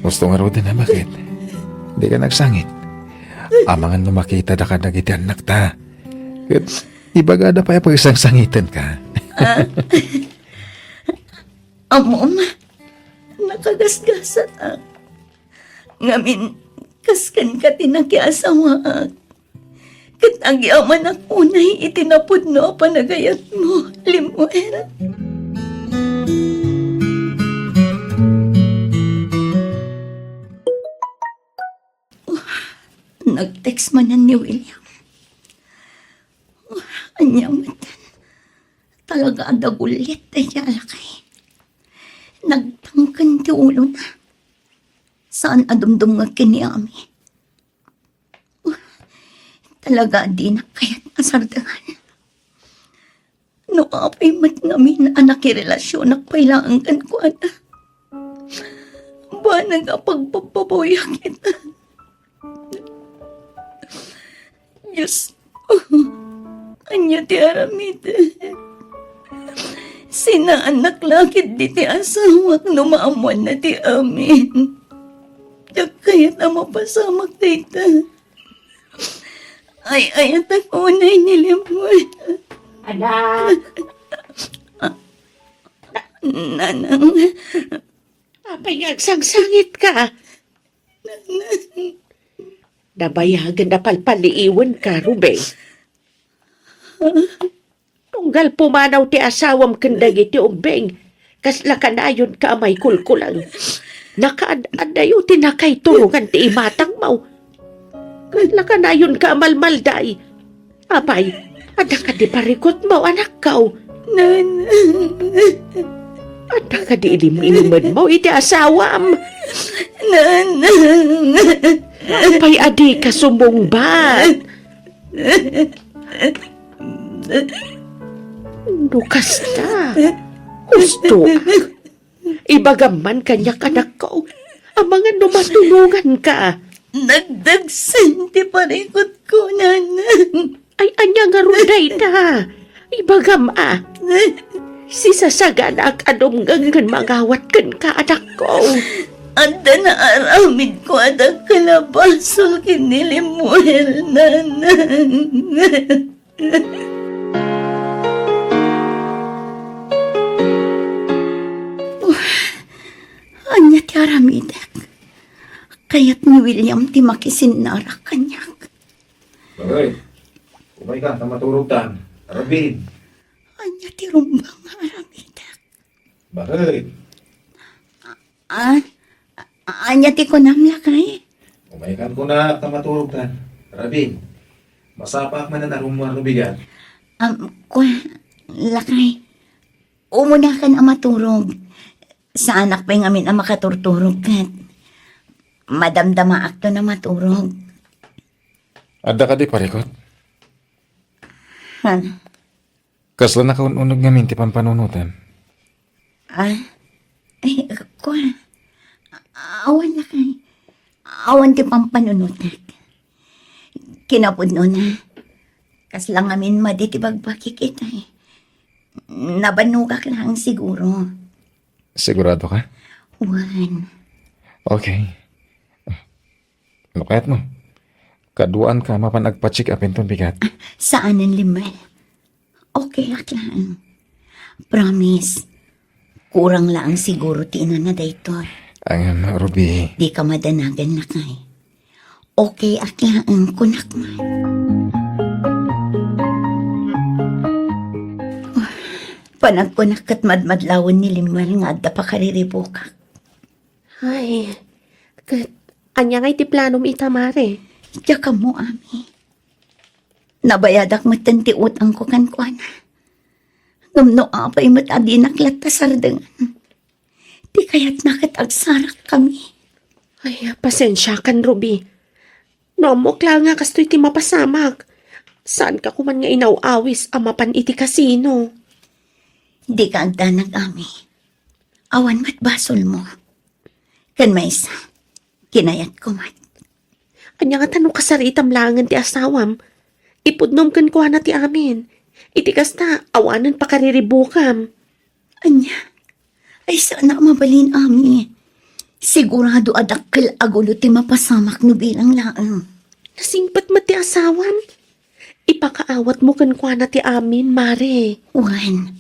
Gusto nga rin na, bakit? Hindi ka nagsangit. Amangan no makita da ka nagiti anak ta. Ket ibagada pa pag isang sangitan ka. Amo, nakagasgasat ngamin, kaskan ka tinakiasawa. Kat agyaman ako na itinapod no panagayat mo, Limuel. Nag-text man yan ni William. Anyang matan. Talaga adagulit ay alakay. Nagtangkan ti ulo na. Saan adumdum nga kiniami? Talaga di na kaya't asardangan. No apay mat ngamin anak relasyon nagpailangan kan ko ana. Ba nagapagpapaboyak kita. Diyos ko. Anya ti aramida. Sina anak lakit di ti asawak numaamuan na ti amin. Diyak kaya't na mapasamak dita. Ay, at ako unay nilimon. Anak! Nanang, Apay agsangsangit ka. Nabayagan na palpaliiwan ka, Rubeng. Tunggal pumanaw ti asawam kendagi ti ubeng. Kasla ka na yun ka amay kulkulang. Nakaadayo tinakay tulungan ti imatang mau. Kasla ka na yun ka amalmalday. Apay, ada ka di parikot mo, anak kau. nanang, Ada ka di ilim-iliman mo, iti asawam. nanang. Apay adi ka sumungbat. Dukas na. Gusto. Ibagaman kanyak anak ko. Ang mga numatulungan ka. Nagdagsan ti parikot ko, nanang. Ay anya nga runday na. Ibagam Si sasagan ak adumgang kan mangawat kan ka anak ko. Anda na aramid ko at ang kalabasol kinilimuel, nanang. Anya ti aramidak. Kaya't ni William ti makisinara kanyak. Bagay, umay ka, tamaturog tan. Rabin. Anya ti rumbang aramidak. Bagay, Anya ti kunamla kay. umay ka ko na tamaturog tan. Rabin, masapak man na narumar bigat. Lakay. Umuna ka na maturog. Sa anak pa yung amin ang makaturturog kat. Madamdama akto na maturog. Ada ka di parikot? Ha? Kasla na kaununog nga minti pampanunutan. Ay, ko. Awan na kay. Awan ti pampanunutat. Kinapod no na. Kas lang amin maditibagbaki kita eh. Nabanugak lang siguro. Sigurado ka? Wan. Okay. Lukayat mo. Kaduan ka mapanagpatsik apin ton bigat. Saan ang limay? Okay lang. Promise. Kurang lang siguro tina na dayto. Ang Ruby. Di ka madanagan na kay. Okay aklaan kunak man. Panagkunak kat madmadlawan ni Limuel nga adda pa kariribukak. Ay, anya nga iti planom itamare. Diya ka mo, ami. Nabayadak matanti utang ko kan kuana. Ngamno apay matadi naklat ta sardangan. Di kaya't nakatagsarak kami. Ay, pasensya kan, Ruby. Nomok lang nga kastoy ti mapasamak. Saan ka kuman nga inawawis amapan iti kasino? Di ka agda nag-ami. Awan mat basol mo. Kan may isa, kinayat ko mat. Anya nga tanong kasaritam langan ti asawam. Ipudnom kan kuha na ti amin. Iti kasta, awanan pa kariribukam. Anya, ay sana mabalin ami. Sigurado adakkel agulo ti mapasamak no bilang laang. Nasingpat mo ti asawam. Ipakaawat mo kan kuha na ti amin, Mare. Wan,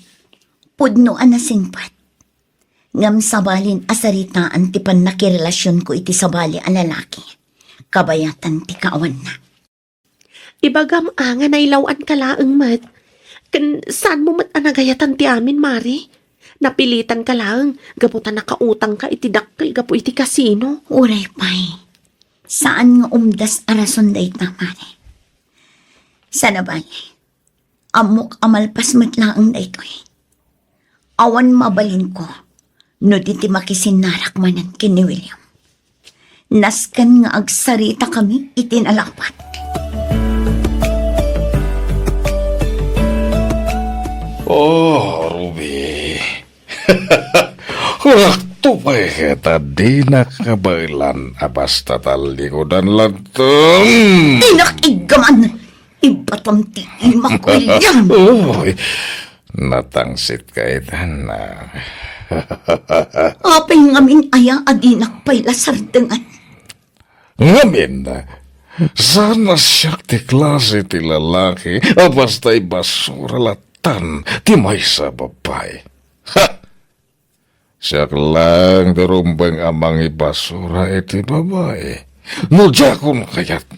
pudnoan na singpat. Ngam sabalin asaritaan ti pan nakirelasyon ko iti sabali ang lalaki. Kabayatan ti kaawan na. Ibagam nga na ilawan ka laang mat. Saan mo mat anagayatan ti amin, Mari? Napilitan ka lang, gaputan nakautang ka itidakkel gapu iti kasino. Uray, pay. Saan nga umdas arason day tamari? Sana ba? Amok amalpas matlaang day to eh. Awan mabalin ko, no diti makisinarak manan kini William. Naskan nga agsarita kami itinalapat. Oh, Ruby. Waktu pa kita di nakabailan abas tatalikodan lantong. Inakigaman! Ibatam ti imak William! Uy, natangsit ka itan na. Apay ngamin aya adinak pay lasardengan. Ngamin na, sana siya ti klase ti lalaki, basta basura latan, ti may sa babay. Ha! Siya lang darumbang amang ibasura iti babae. No jakon kayat,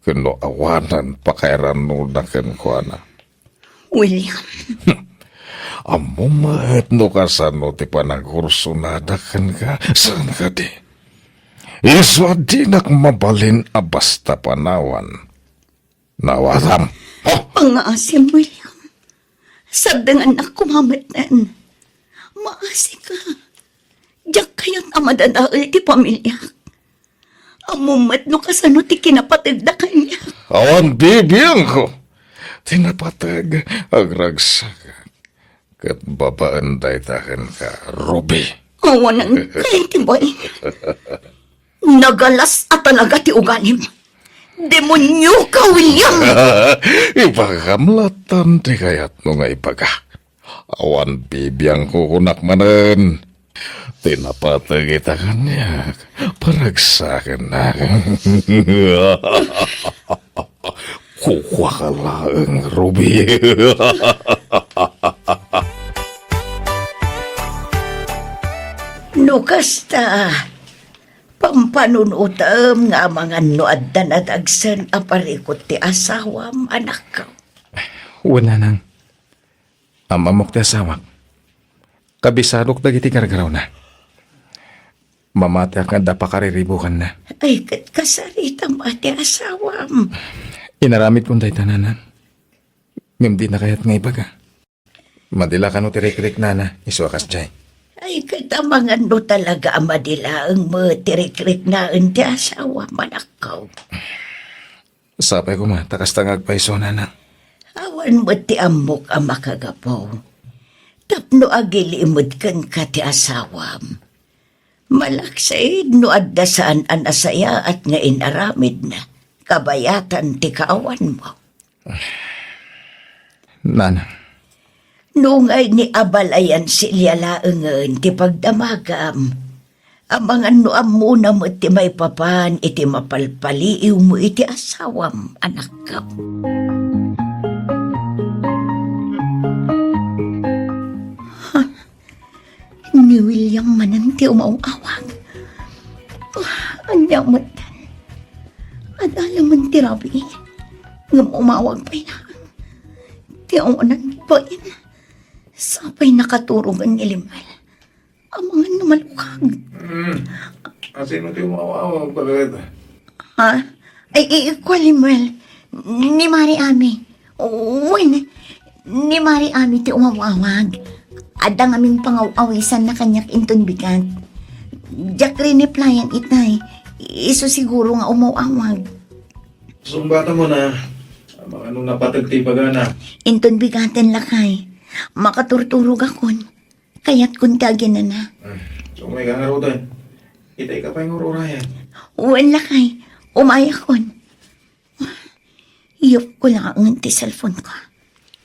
kuno awanan pakairan no na kenkwana. William, Amo maet no kasano ti panagkurso na dakan ka, saan ka di? Iswa di mabalin a basta panawan. Nawatam. Oh, pangaasim William. Sardengan na kumamatan. Maasi ka. Diyak kayo't amadadaal ti pamilya. Amumat no kasano ti kinapatid na kanya. awan bibiyang ko. Tinapatag agragsaga. Kat babaan day takan ka, Ruby. Awanan kay ti boy. Nagalas at talaga ti uganim. Demonyo ka, William! Ipakamlatan ti kayat no nga ipaga. Awan bibiyang kukunak manen. Tinapatag kita kanya. Paragsakan na. Kukwa ka lang, Ruby. Nukasta, pampanunutam nga mga nuad na nadagsan aparikot ti asawam anak ko. Wala nang. Amamok ti asawak. Kabisadok dagiti kargaraw na. Mamata ka da pakariribukan na. Ay, kat kasarita mo ti asawam. Inaramid kong day tananan. Ngam di na kayat nga ibaga. Madila ka no tirik-rik na na, isuakas jay. Ay, katamangan no talaga amadila ang matirik-rik na ang ti asawam anak ko. Sapay ko ma, takas tangag pa iso na na. Awan mo ti amok ang makagapaw. Tapno agilimod kan ka ti asawam. Malaksaid no addasaan ang asaya at nga inaramid na. Kabayatan ti kaawan mo. Nana, Nungay ni abalayan silya laengen ti pagdamagam. Ang mga nuam muna mo ti may papan iti mapalpaliiw mo iti asawam anak ka. Ni William manan ti umawawag. Anya mo tan. At alam mo ti Rabi. Ngam umawag pa na. Ti unan pa in. Sapay nakaturungan ni Limal. Ang mga namalukag. sino ti umawawag pagkakit? Ha? Ay, kwa Limal. Ni Mari Ami. Uy, ni Mari Ami ti umawawag. Adang aming pangaw-awisan na kanyak inton bigat. Jack rin ni playan itay. Iso siguro nga umawawag. Sumbata mo na. Mga anong napatagti pagana. Inton bigaten lakay. Makaturturog akon. Kaya't kuntagin na na. So may kangarutan. Itay ka pa yung ururayan. Uwan lakay. Umayakon. Iyop ko lang ang ti cellphone ko.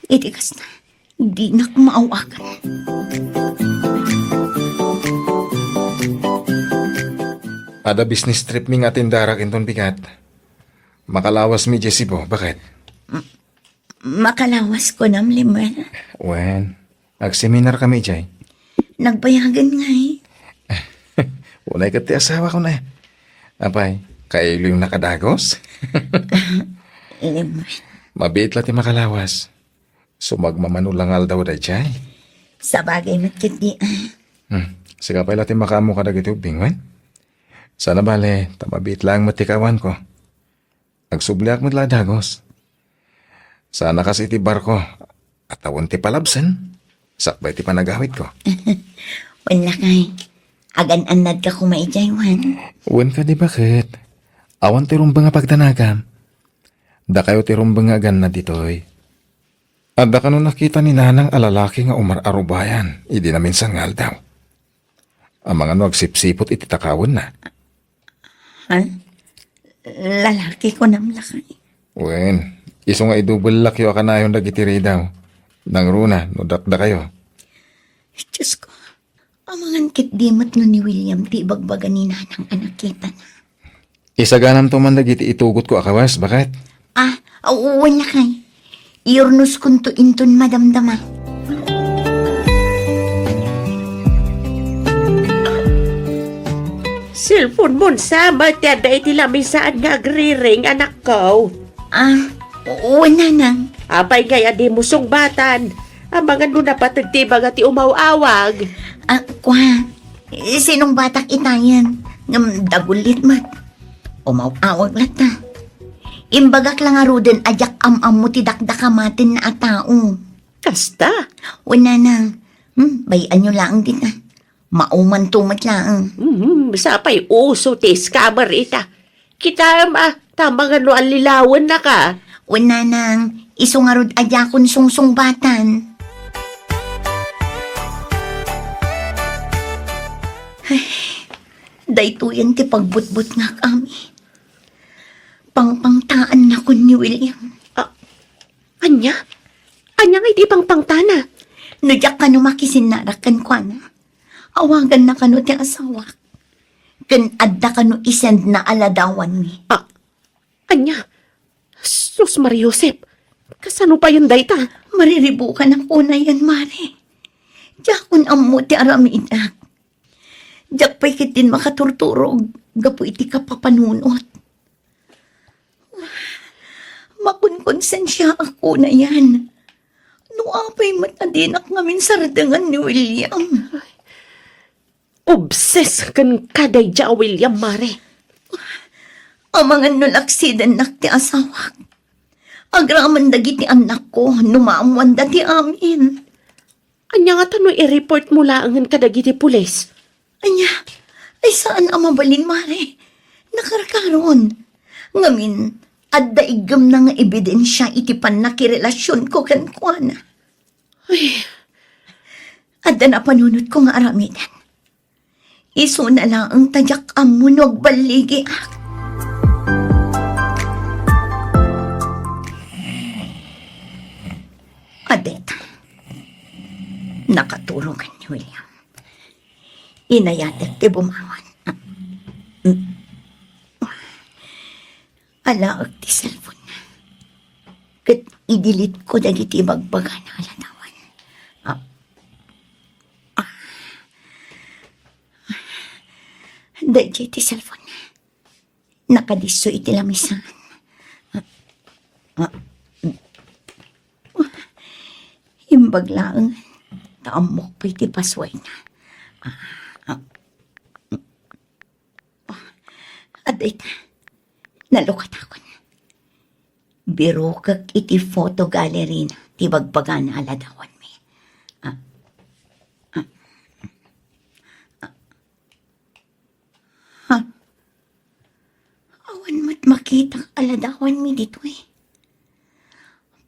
Itikas na. Di na kumaawakan. Ada business trip mi nga tindarak inton bigat. Makalawas mi Jessie po, bakit? Makalawas ko nam Limal. Wen, ag-seminar kami jay. Nagbayagan nga eh. Unay ka ti asawa ko na. Apay, kailo yung nakadagos? Mabiit lang ti makalawas. Sumagmamanulangal daw da jay. Sa bagay matkit di. Siga pa ti makamo ka dagiti ubing, wen? Sana bale, tamabiit lang matikawan ko. Agsubliak mo tila dagos. Sana kasi ti barko at tawon ti palabsen. Sakbay ti panagawit ko. Wala kay. Agan-anad ka kumaijay, Juan. Uwan ka di bakit? Awan ti rumbang nga pagdanagam. Da kayo ti rumbang nga agan na ditoy. At da ka nung nakita ni nanang alalaki nga umar-arubayan, idi na minsan ngal daw. Ang mga nagsipsipot ititakawon na. Ha? Lalaki ko namlakay. Wen, iso nga idubol laki o kanayon dagitiri daw. Nang runa, nudakda kayo. Diyos ko. Amangan kit dimot no ni William ti bagbaga ni nanang anak kita na. Isaganam to man dagiti itugot ko akawas, bakit? Wala kay. Iurnus kunto inton madamdama. Cellphone mo sa matanda iti lamisaan nga agriring anak ko. Wala nang. Apay kaya di mo sungbatan. Ang mga nung napatagtibag at umawawag. Kwa. Sinong batak itayan? Ngam dagulit mat. Umawawag lata. Imbagak lang aruden ajak am-am mo ti dakdakamatin na atao. Kasta. Wala nang. Bayan nyo lang din na. Mauman tumat lang. Sapay uso ti scammer ita. Kita tama nga no alilawan na ka. Wala nang. Isungarod ajakon sungsung-batan. Daytoyan ti pagbutbut nga kami. Pangpangtaan na ko ni William. Anya? Anya nga iti pangpangtana. Nadyak ka no makisinarakan ko na. Awagan na ka no ti asawa. Kan adda ka no isend na aladawan mi. Anya? Sus Mariusep. Kasano pa yun dayta? Mariribukan ang una yan, Mare. Diyakon ang mo ti aramidak. Diyak pa'y kitin makaturturog. Gapo iti kapapanunot. Makunkonsensya ako na yan. Nuapay matadinak ngamin sa radangan ni William. Obses kan kaday dya, William Mare. Amangan nun aksiden nak ti asawak. Agraman dagiti anak ko, numaamuan dati amin. Anya nga tano'y i-report mo laangan kadagiti pulis. Anya, ay saan ang mabalin, Mare? Nakarakaron. Ngamin, adda igam na nga ebidensya iti panakirelasyon ko kan kuana. Ay, Adda na panunod ko nga aramidan. Iso na lang ang tadyak amunog baligi ak. Adet, nakatulungan ni William. Inayatek ti bumawan. Alaag ti cellphone na. Kat idilit ko dagiti bagbaga na aladawan. Dagiti ti cellphone na. Nakadiso iti lamisan. Imbag lang. Taamok ko iti pasway na. At ito, nalukat ako na. Biro kag iti photo gallery na. Ti bagbaga na aladawan mi. Awan mat makita aladawan mi dito eh.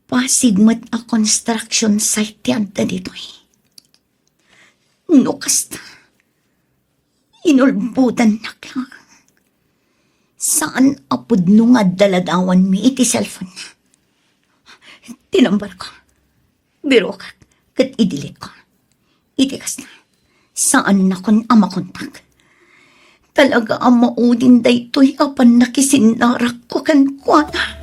Pasig mat a construction site ti adda dito eh. No kasta. Inulbutan na lang. Saan apod nung adaladawan mi iti cellphone na? Tinambar ko. Biro ka. Kat idilit ko. Itikas na. Saan na kon amakontak? Talaga ang maudin daytoy apan nakisinarak ko kan kuana.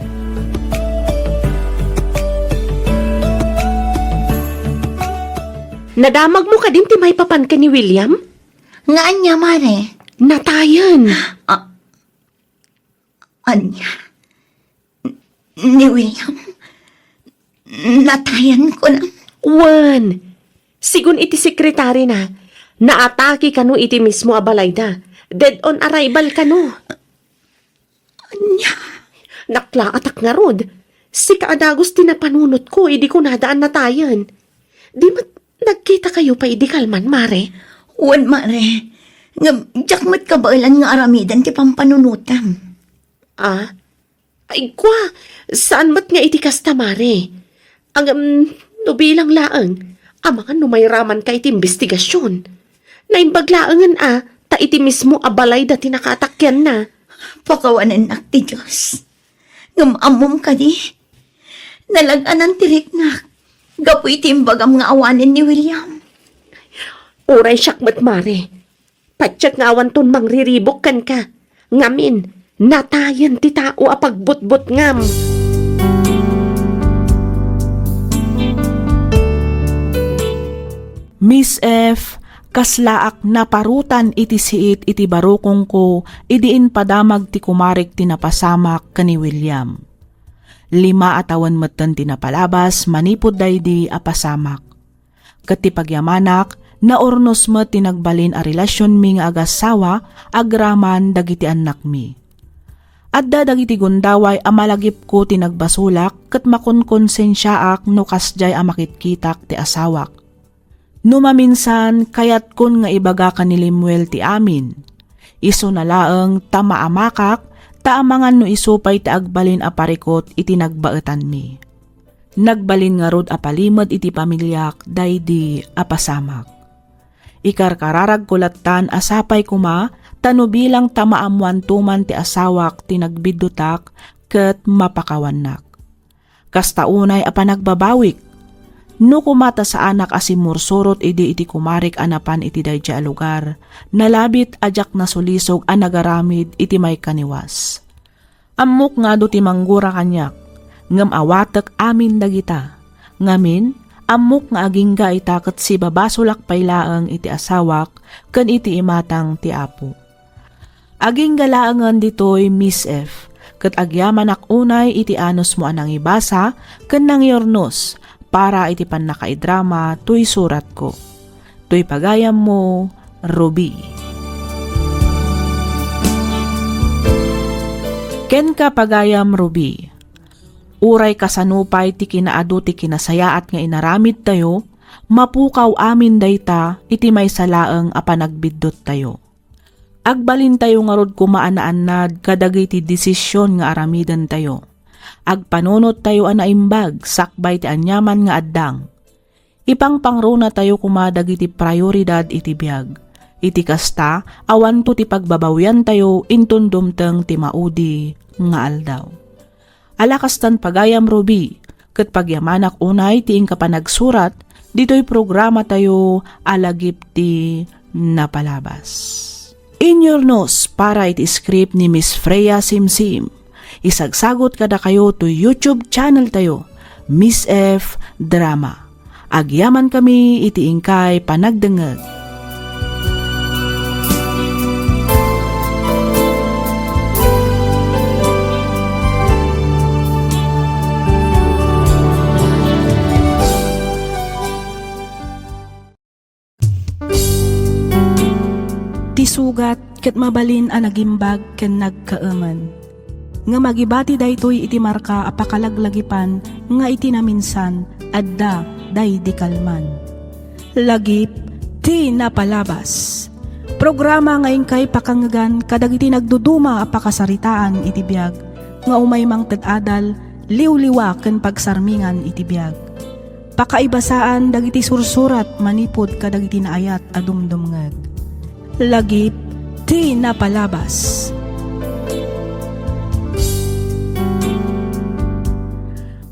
nadamag mo ka din ti may papan ka ni William? Nga anya, Mare? Natayan. Anya? ni William. Natayan ko na. Wan, sigun iti sekretary na, naatake ka no iti mismo abalayda. Dead on arrival ka no. Anya, Naklaatak nga rod. Si kaadagos tinapanunot ko, idi ko nadaan na tayan. Di mat nagkita kayo pa idi kalman, mare? wan mare. Nga, jakmat kabailan nga aramidan ti pampanunutam. Ah? Ay kwa, saan mat nga iti kasta, mare? Ang, nubilang laang, amangan numayraman ka iti investigasyon. Naimbaglaangan ta iti mismo abalay da tinakatakyan na. Pakawanan nak ti Diyos. Ngamamom ka di. Nalaganan tirik na. Gapu itimbagam nga awanin ni William. Uray syakmat, mare. Patsyat nga awan ton mangriribok kan ka. Ngamin, natayan ti tao apagbutbut ngam. Miss F, kaslaak naparutan iti siit iti barukong ko, idiin padamag ti kumarik tinapasamak kani William. 5 atawan metten tinapalabas, manipod daydi apasamak. Ket ti pagyamanak, naornos met tinagbalin a relasyon mi nga agasawa, agraman dagiti anak mi. Adda dagiti gundaway amalagip ko tinagbasulak, ket makonkonsensyaak no kasjay amakitkitak ti asawak. Numaminsan kayat kun nga ibaga ka ni Limuel ti amin. Iso na laeng tamaamakak, taamangan no isupay ti agbalin a parikot iti nagbaetan mi. Nagbalin nga rod apalimad iti pamilyak daydi apasamak. Ikarkararag kulatan asapay kuma, tano bilang tamaamuan tuman ti asawak ti nagbidutak ket mapakawanak. Kastaunay a panagbabawik, no kumata sa anak asimursurot idi iti kumarik anapan iti dayja a lugar, nalabit ajak na sulisog a nagaramid iti may kaniwas. Ammok nga do ti manggura kanyak, ngam awatek amin dagita, ngamin ammok nga agingga itaket si babasulak paylaeng iti asawak ken iti imatang ti apo. Agingga laengan ditoy Miss F, ket agyaman ak unay iti anos mo anang ibasa ken nangyornos, para iti pan nakaidrama tuy surat ko. Tuy pagayam mo, Ruby. Ken ka pagayam, Ruby. Uray kasanupay ti kinaadu ti kinasayaat nga inaramid tayo, mapukaw amin dayta iti may salaeng apanagbiddot tayo. Agbalin tayo nga rod kumaanaanad kadagiti desisyon nga aramidan tayo. Agpanunot tayo anaimbag, sakbay ti anyaman nga addang. Ipangpangruna tayo kumadag iti prioridad iti biyag. Iti kasta, awan to ti pagbabawyan tayo intundumteng ti maudi nga aldaw. Alakastan pagayam, Ruby, ket pagyamanak unay ti inkapanagsurat, dito'y programa tayo alagip ti napalabas. In your nose para iti script ni Miss Freya Simsim. Isagsagot kada kayo to YouTube channel tayo, Miss F Drama. Agyaman kami iti ingkay panagdengeg. Tisugat ket mabalin a nagimbag ken nagkaemen. Nga magibati daytoy iti marka apakalaglagipan nga iti naminsan adda daydi kalman. Lagip ti napalabas. Programa nga ingkay pakangagan kadagiti nagduduma apakasaritaan iti biag nga umay mang ted-adal liwliwa ken pagsarmingan iti biag. Pakaibasaan dagiti sursurat manipod kadagiti naayat a dumdumngeg. Lagip ti napalabas.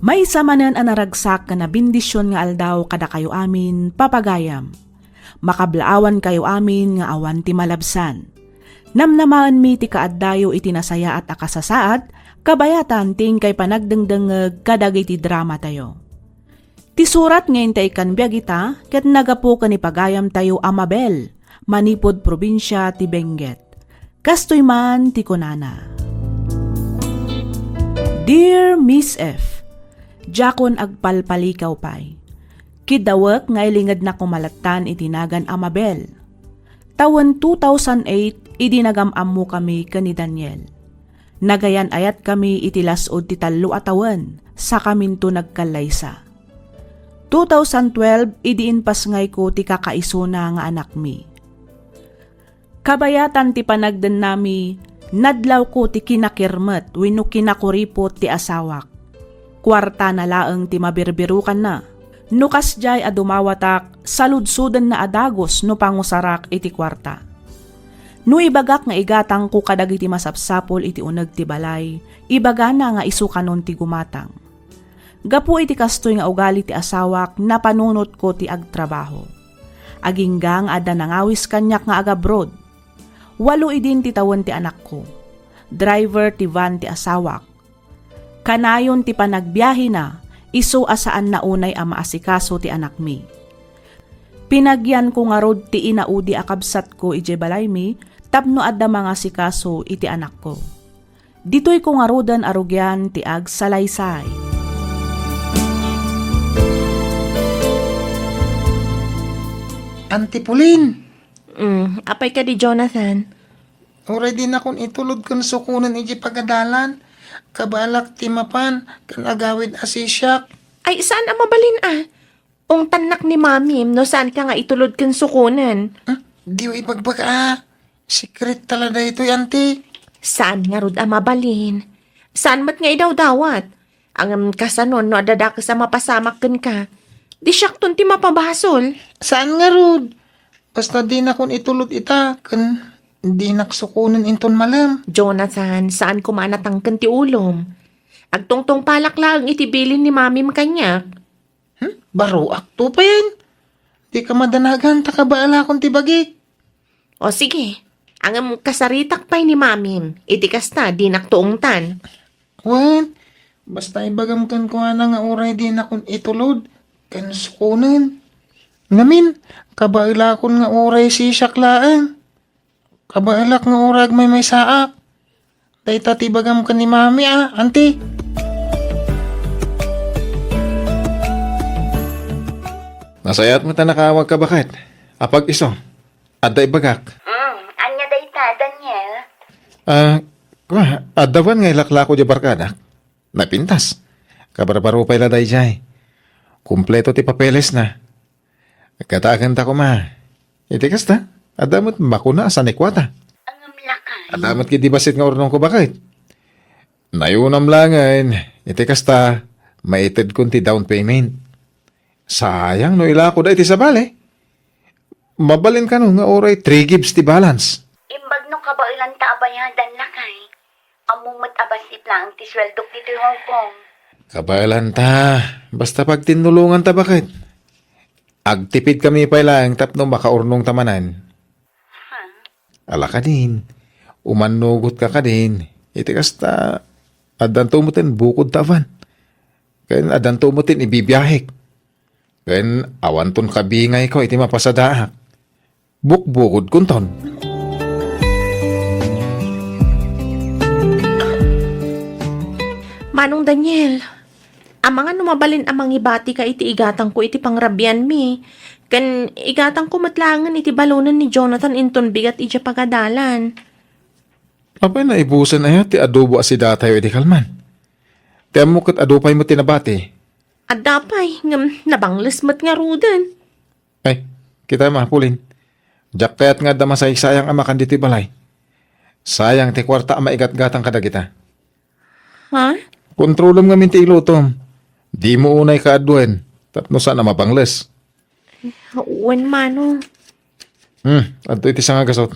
May samanan ang naragsak ka na bindisyon nga aldaw kada kayo amin, papagayam. Makablaawan kayo amin nga awan ti malabsan. Namnamaan mi ti kaaddayo iti nasaya at akasasaad, kabayatan ting kay panagdengdengeg kadagiti drama tayo. Ti surat ngayon tayo kanbiag ita, ket nagapo ka ni pagayam tayo Amabel, manipod probinsya ti Benguet. Kastoy man ti kunana. Dear Miss F, Jakon agpalpalikaw pay. Kidawak nga ilingad na kumalatan itinagan Amabel. Taon 2008, idinagam-am mo kami kani Daniel. Nagayan ayat kami itilasod ti talo atawan sa kaminto nagkalaysa. 2012, idiinpas ngay ko ti kakaisuna nga anak mi. Kabayatan ti panagdan nami, nadlaw ko ti kinakirmet wenno kinakuripot ti asawak. Kwarta na laeng ti mabirbirukan na. Nukas jay adumawatak, saludsudan na adagos no pangusarak iti kwarta. No ibagak nga igatang ko kadag iti masapsapol iti uneg ti balay, ibaga na nga isukanon ti gumatang. Gapu iti kastoy nga ugali ti asawak na panunot ko ti agtrabaho. Aginggang ada nangawis kanyak nga agabroad. 8 idin ti tawon ti anak ko. Driver ti van ti asawak. Kanayon ti panagbiyahe na, iso asaan na unay ama asikaso ti anak mi. Pinagyan ko nga rod ti inaudi akabsat ko ije balay mi, tapno adda mga sikaso iti anak ko. Dito'y ko nga rodan arugyan ti ag salaysay. Antipulin, Apay ka di Jonathan. oray din akong itulod kun sukunan iji pagadalan. Kabalak timapan, kan agawid asisyak. Ay, saan ang mabalin Ung tanak ni mami, no saan ka nga itulod kang sukunan? Di ipagbaka. Secret talaga ito, auntie. Saan nga rod ang mabalin? Saan mat nga idaw dawat? Ang kasanon no adada ka sa mapasamak kan ka. Di siyak ti mapabasol. Saan nga, Rod? Basta di na akong itulod ita, kan di naksukunan inton malam. Jonathan, saan kumanatang kan ti ulom? Agtungtong palaklang itibilin ni mami kanyak. Baro akto pa yan. Di ka madanagan, takabaala akong tibagi. O sige, ang kasaritak pa'y ni mami, itikas na, di naktuong tan. Wan, basta ibagam kan ko nga oray di na akong itulod, kan sukunan. Ngamin, kabaila akong nga oray sisyak laang. Kabailak nga orag may saak. Dahil tibagam ka ni mami auntie. Nasayat mo ta nakawag ka bakit? Apag iso. Adda ibagak. Anya dayta, Daniel? Adawan nga ilaklako di barkada. Napintas. Kabarbaro pa ila day jay. Kumpleto ti papeles na. Katakan ta ko ma. Itikas ta. Adamot makuna sa nikwata. Ang lakay. Adamot ki di basit nga urnong ko bakit? Nayunam langan. Itikas ta. Maited kun ti down payment. Sayang no ilako da iti sa bale. Mabalin ka no nga oray 3 gives ti balance. Imbag no kabailan ta abayadan lakay. Amumot abasip lang ti sweldok dito Hong Kong. Kabalan ta. Basta pag tinulungan ta bakit? Agtipid kami pa lang tapno makaurnong tamanan. Ala ka din. Umanugot ka din. Itikas ta. Adan tumutin bukod tavan. Kaya adan tumutin ibibiyahik. Kaya awanton kabingay ko iti mapasadaak. Bukbukod kunton. Manong Daniel, amang mabalin amang ibati ka iti igatang ko iti pangrabyan mi. Kan igatang ko matlangan iti balonan ni Jonathan inton bigat iti pagadalan. Apay na ibusan na ti adobo asida tayo iti kalman. Tiyan mo kat adopay mo tinabati. At dapay, nabangles mat nga rudan. Ay, kita mahapulin. Diyak kaya't nga damasay sayang amakan dito balay. Sayang ti kwarta ama igat-gatang kadagita. Ha? Kontrolom nga minti ilutom. Di mo unay kaadwen. Tapno sana mabangles. Uwan manong. Adto iti nga gasot.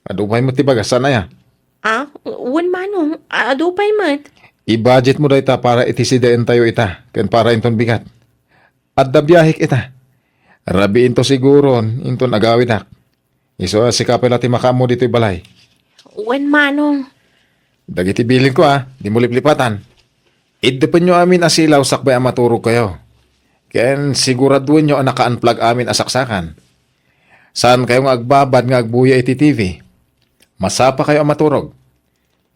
Adupay mo ti bagas sana ya. Uwan manong. Adupay mat. I-budget mo da ita para itisidain tayo ita. Ken para inton bigat. At dabiyahik ita. Rabiin to siguro inton agawid hak. Iso si kapela ti makamo dito'y balay. Uwan manong. Dagiti bilin ko di mo liplipatan. Iddepen nyo amin asilaw sakbay ang maturog kayo. Ken siguraduin nyo ang naka-unplug amin asaksakan. Saan kayo nga agbabad nga agbuya iti TV? Masapa kayo ang maturog.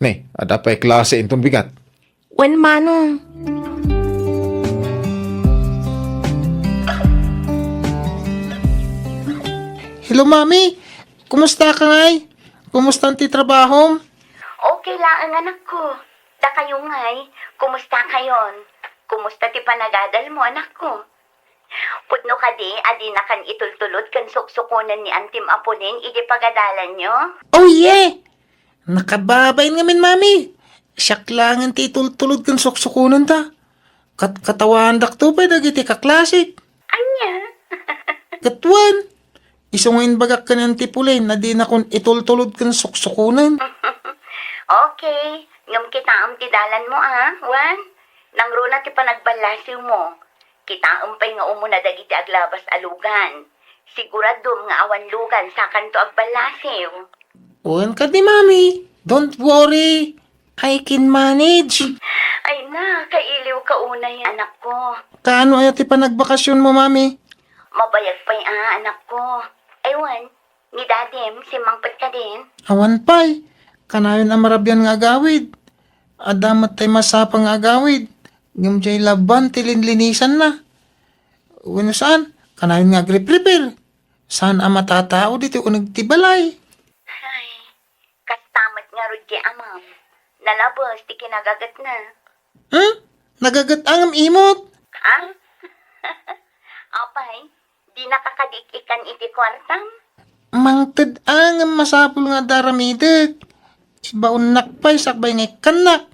Ni, ada pa'y klase intong bigat. Wen manong. Hello, Mami. Kumusta ka ngay? Kumusta ang titrabaho? Okay lang ang anak ko. Da kayo ngay, kumusta kayon? Kumusta ti panagadal mo, anak ko? Pudno ka di, adi na kan itultulod kan suksukunan ni Antim Apuling, idi pagadalan nyo? Oh, yeah! Nakababay ngamin, Mami. Siyak lang ang titultulod kang suksukunan ta. Katawan dakto pa dagiti kaklasik. Anya? Katwan. Isungin bagak ka ng tipulin na di na kung itultulod kang suksukunan. Okay, ngam kita ang tidalan mo Juan. Nang runa ti panagbalasiw mo. Kita umpay nga umuna dagiti aglabas alugan. Siguradom nga awan lugan sa kanto agbalasiw. Uwan ka di, Mami. Don't worry. I can manage. Ay na, kailiw ka una yan, anak ko. Kaano ay ti panagbakasyon mo, Mami? Mabayag pa'y anak ko. Aywan, ni dadim, si Mangpet ka din. Awan pa'y. Kanayon ang marabyan nga agawid. Adamat tay masapang nga agawid. Ngam laban tilinlinisan na. Uwano saan? Kanayon nga agre-prepare. Saan ang matatao dito kung nagtibalay? Ay, kastamat nga rod di amam. Nalabos, di kinagagat na. Huh? Nagagat ang imot. Ha? Apay, di nakakadik-ikan iti kwartang? Mangtad ang masapul nga daramidet. Ibaon nakpay sakbay nga kanak.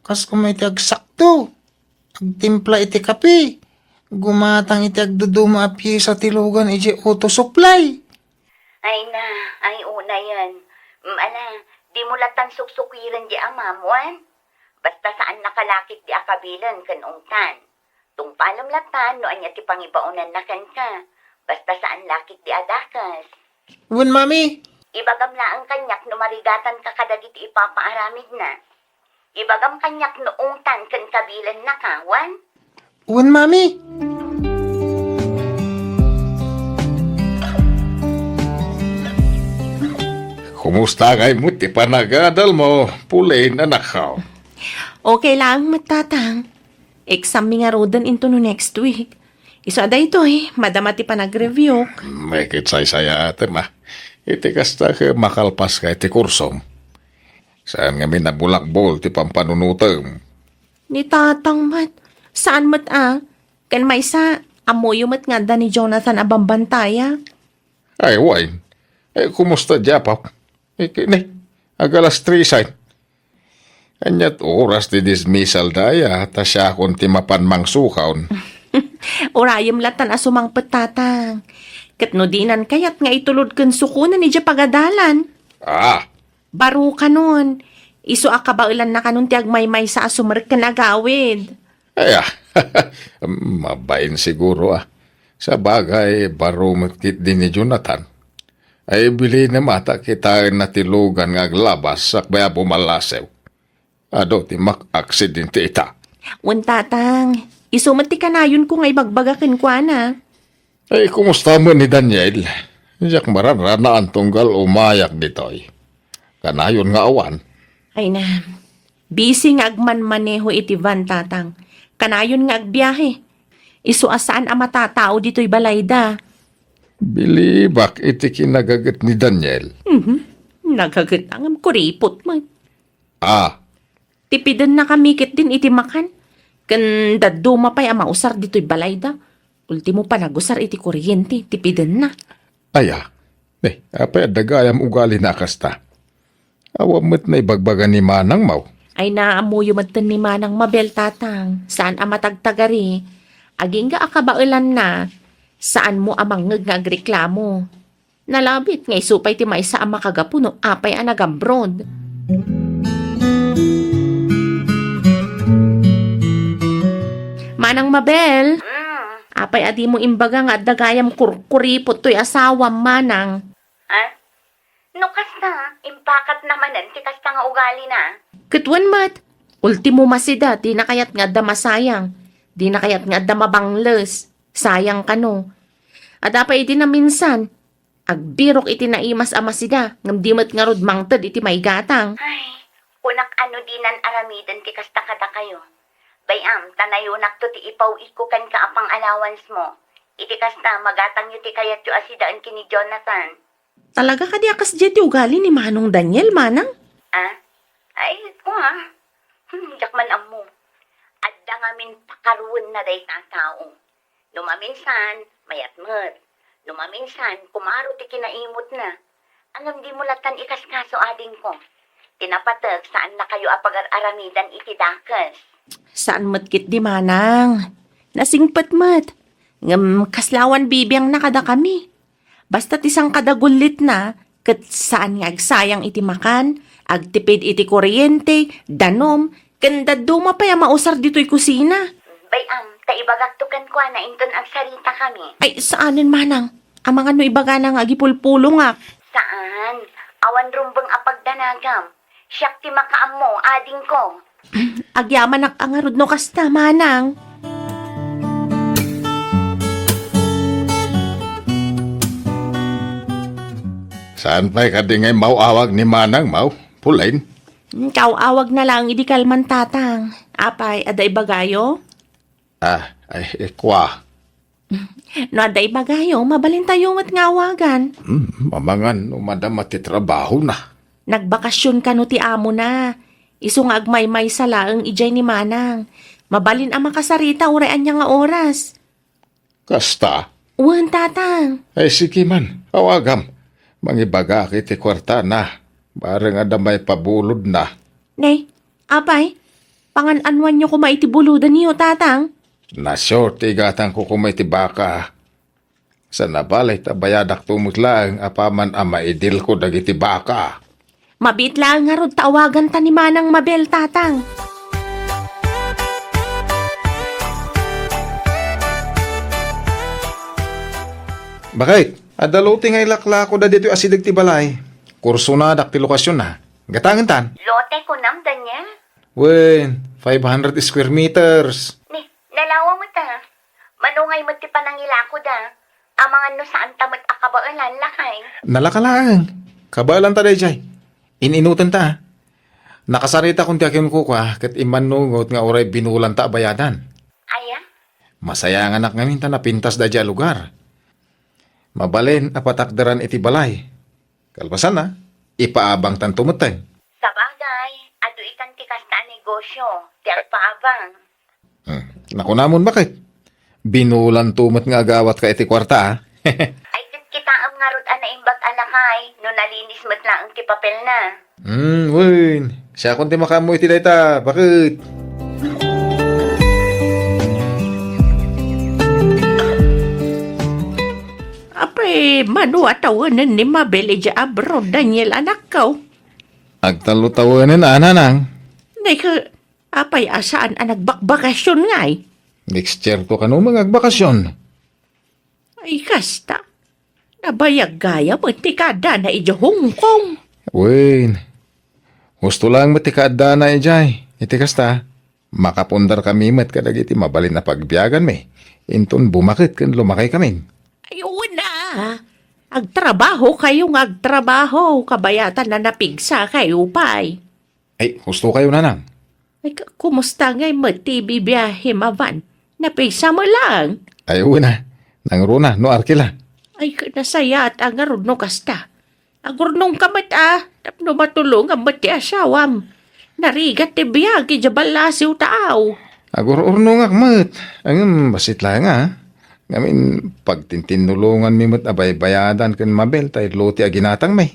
Kas kumay iti agsakto. Agtimpla iti kape. Gumatang iti agduduma api sa tilugan iti auto supply. Ay na, ay una yan. Ala, di mo latang suksukiran di amam, Juan. Basta saan nakalakit di akabilan kan ungtan. Tung palam latan, no anya ti pangibaunan na kan ka. Basta saan lakit di adakas. Uwan, Mami. Ibagam na ang kanyak no marigatan ka kadagit ipapaaramid na. Ibagam kanyak no ungtan kan kabilan na ka, Juan. Uwan, Mami. Kumusta kay mo ti panagadal mo? Pulay na nakaw. Okay lang, matatang. Exam mi nga rodan into no next week. Isa da ito madamati pa nag-review. May kitsay-saya ate ma. Iti kasta ka makalpas ka iti kursom. Saan nga minabulakbol ti pampanunutam? Ni tatang mat. Saan mat Kan may sa amoyo mat nga da ni Jonathan abambantaya. Ay, wine. Kumusta Japap? Kini, agalas 3 sign. Anyat oras ti dismissal daya, ta siya kung ti mapanmang sukaon. Orayam latan asumang petatang. Katno dinan kayat nga itulod kan sukunan ni Dya pagadalan. Ah, Baro ka nun. Iso akabailan na kanun ti agmaymay sa asumer ka nagawid. ay mabain siguro Sa bagay, baro matkit din ni Jonathan. Ay bili na mata kita natilugan nga aglabas sakbaya bumalasew. Ado ti mak-aksidente ita. Tatang, isumati ka na yun kung ay bagbagakin ko na. Ay, kumusta mo ni Daniel? Yak mararana ang tunggal umayak ditoy. Kanayon nga awan. Ay na, busy nga agman-maneho iti van tatang. Kanayon nga agbiyahe. Isu asaan ang matatao dito'y balayda. Bilibak iti kinagagat ni Daniel. Nagagatang am kuripot man. Ah, Tipidan na kamikit din iti makan. Kan daduma pa'y amausar dito'y balayda. Ultimo pa nagusar iti kuryente. Tipidan na. aya. Apay dagayam ugali na kasta. Awamot na ibagbagan ni Manang Mau. Ay naamuyo madtan ni Manang Mabel tatang. Saan ang matagtagari? Aging ga akabailan na. Saan mo amang ngagreklamo? Nalabit ngay supay ti may sa ama kagapuno apay ang nagambrod. Manang Mabel, apay adi mo imbaga nga dagayam kuripot to'y asawam manang. Ha? No kasta, impakat namanan, ti kasta nga ugali na. Katwan mat, ultimo masida, di na kayat nga da masayang. Di na kayat nga da mabangles. Sayang ka no. At apay iti na minsan, agbirok iti naimas ama sida, ngam di mat nga rod mangtad iti may gatang. Ay, Kunak ano dinan aramidan ti kasta kada kayo. Bayam, tanayunak to ti ipaw iko kan ka apang allowance mo. Iti kasta magatang yu ti kayat yu asidaan kini Jonathan. Talaga ka di akas jet ti ugali ni Manong Daniel, Manang? Ah? Ay, ko ha. Jak man amo. Adda ngamin pakaruan na day tao. Numaminsan, mayatmet. Numaminsan, kumaro ti kinaimot na. Alam di mo latan ikaskaso ading ko. Tinapatag saan na kayo apagar-aramidan iti dakas. Saan matkit di Manang? Nasingpat mat. Ngam kaslawan bibiyang nakada kami. Basta't isang kadagulit na, kat saan nga agsayang iti makan, agtipid iti kuryente, danom, kanda duma pa mausar dito'y kusina. Bayam, taibagaktukan ko na inton ang sarita kami. Ay, saanin Manang? Amang ano ibaga na nga agipulpulo nga. Saan? Awan rumbang apagdanagam. Siyak ti makaam mo, ading ko. Agyaman ang angarod no kasta, Manang. Saan pa'y kadingay mauawag ni Manang, mau? Pulain? Awag na lang, idi kalman tatang. Apay, aday bagayo? Ay, kwa. No, aday bagayo, mabalin tayo mat ngawagan. Mamangan, umadam ti trabaho na. Nagbakasyon ka no ti amo na. Isong agmay-may sa laang ijay ni Manang. Mabalin ang makasarita, urayan niya nga oras. Kasta? Uwan tatang. Ay, sige man, awagam. Mangibaga kiti kwarta na. Barang adamay pabulod na. Nay, apay, pangan-anwan niyo kumaitibuludan niyo tatang. Nasyor, tigatan ko kumay tibaka. Sa nabalay tabayadak tumutlaang apaman ama idil ko dagiti baka. Mabit lang nga rod tawagan ta ni Manang Mabel tatang. Bakit? Adalo ngay lakla ko da dito asidag ti balay. Kurso na dakti lokasyon na. Gatangan tan. Lote ko nam, Daniel. Wen, 500 square meters. Ni, nalawa mo ta. Manungay mo ti panangila ko da. Amangan no saan tamat akabaalan lakay. Nalakalang. Kabalan ta dayjay. Ininutan ta. Nakasarita kung tiyakin ko kwa kat imanungot nga oray binulan ta bayadan. Aya? Masaya nga anak ngamin ta napintas da dya lugar. Mabalin apatakdaran iti balay. Kalpasan na, ipaabang tan tumutay. Sabagay, ado ikan ti kasta negosyo. Ti agpaabang. Naku namon bakit? Binulan tumot nga agawat ka iti kwarta Ay kita ang ngarod na imbag alakay. No nalinis mo't lang ti papel na. Wen. Siya kung ti makamu iti dayta, bakit? Apay, manu atawanan ni Mabel ija abroad Daniel anak ko. Agtalo-tawanan na ananang. Nay ka, apay asaan ang nagbakbakasyon ngay. Next year to kanu magbakasyon. Ay kasta, nabayag gaya mo tikada na ija Hong Kong. Wen. Gusto lang matikada na ijay. Iti kasta. Makapundar kami met kadag iti mabalin na pagbiyagan me. Inton bumakit kan lumakay kami. Ayun na. Agtrabaho kayo nga agtrabaho. Kabayatan na napigsa kayo pay. Ay, gusto kayo nanang. Ay, kumusta ngay mati bibiyahe mavan? Napigsa mo lang. Ay, na. Nangruna, no arkila. Ay, nasaya at angarod no kasta. Agurnong kamat tapno matulong ang mati asawam. Narigat ti biyagi jabalasiw taaw. Agururno nga kamat. Ang basit lang Ngamin, pagtintinulungan mi mo't abay bayadan kan Mabel tayo loti aginatang may.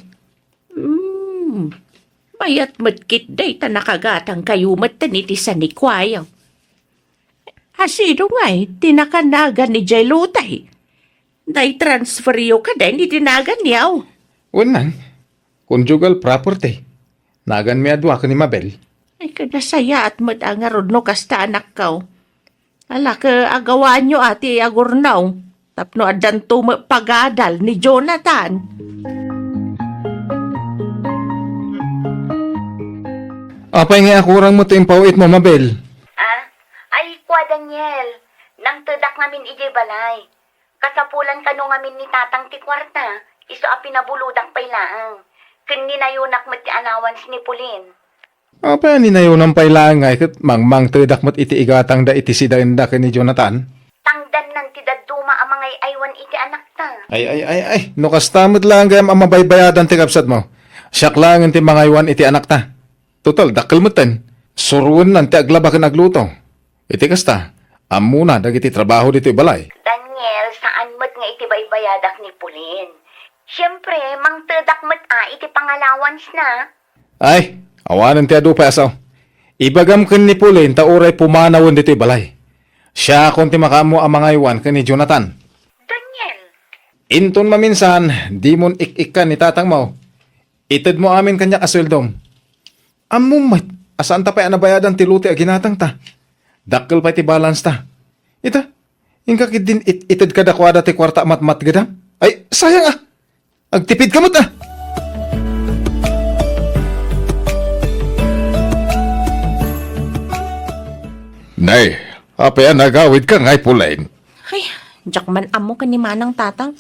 Mayat matkit day ta nakagatang kayo matanitisan ni Kwayaw. Hasino nga'y tinakanagan ni Jay Lutay. Day transfer yo ka day ni tinagan niyaw. Unang, conjugal property. Nagan mi adwa ka ni Mabel. Ay kanasaya at matangarod no kasta anak kaw. Ala ka agawan nyo ati agurnaw. Tapno adan pagadal ni Jonathan. Apay nga akurang mo to impawit mo, Mabel. Ay, kwa Daniel. Nang tudak ngamin ije balay. Kasapulan kanu ngamin ni tatang ti kwarta. Iso a pinabuludak pay laang. Ken ninayunak met ti allowance ni Pulin. Apa ni nayo ng pailangay kat mangmang tedak mat iti igatang da iti sidaenda ni Jonathan? Tangdan ng tidaduma ang mga aywan iti anak ta. Ay, no kastamot lang gayam ang mabaybayadan ti kapsat mo. Siyak lang ti mga iwan iti anak ta. Total, dakil mo ten. Suruan lang ti aglabakan agluto. Iti kasta, amuna dagiti trabaho dito balay. Daniel, saan mo't nga iti baybayadak ni Pulin? Siyempre, mang tedak mo't iti pangalawans na. Ay, awanan ti adu pa asaw. Ibagam ken ni Pulin ta oray pumanawon dito balay. Siya kon ti makamo ang mga iwan ken ni Jonathan. Daniel, Inton maminsan, di mon ik-ikan ni tatang mo. Ited mo amin kanya kasweldom. Among mat, asaan ta pa anabayadan ti luti a ginatang ta? Dakkel pa ti balance ta. Ita, ingka kidin ited kada kwada ti kwarta mat-mat gadam? Ay, sayang ah! Agtipid ka mo't ah! Nay, apaya nagawid ka ngay Pulain. Ay, jak man amo ka ni manang tatang.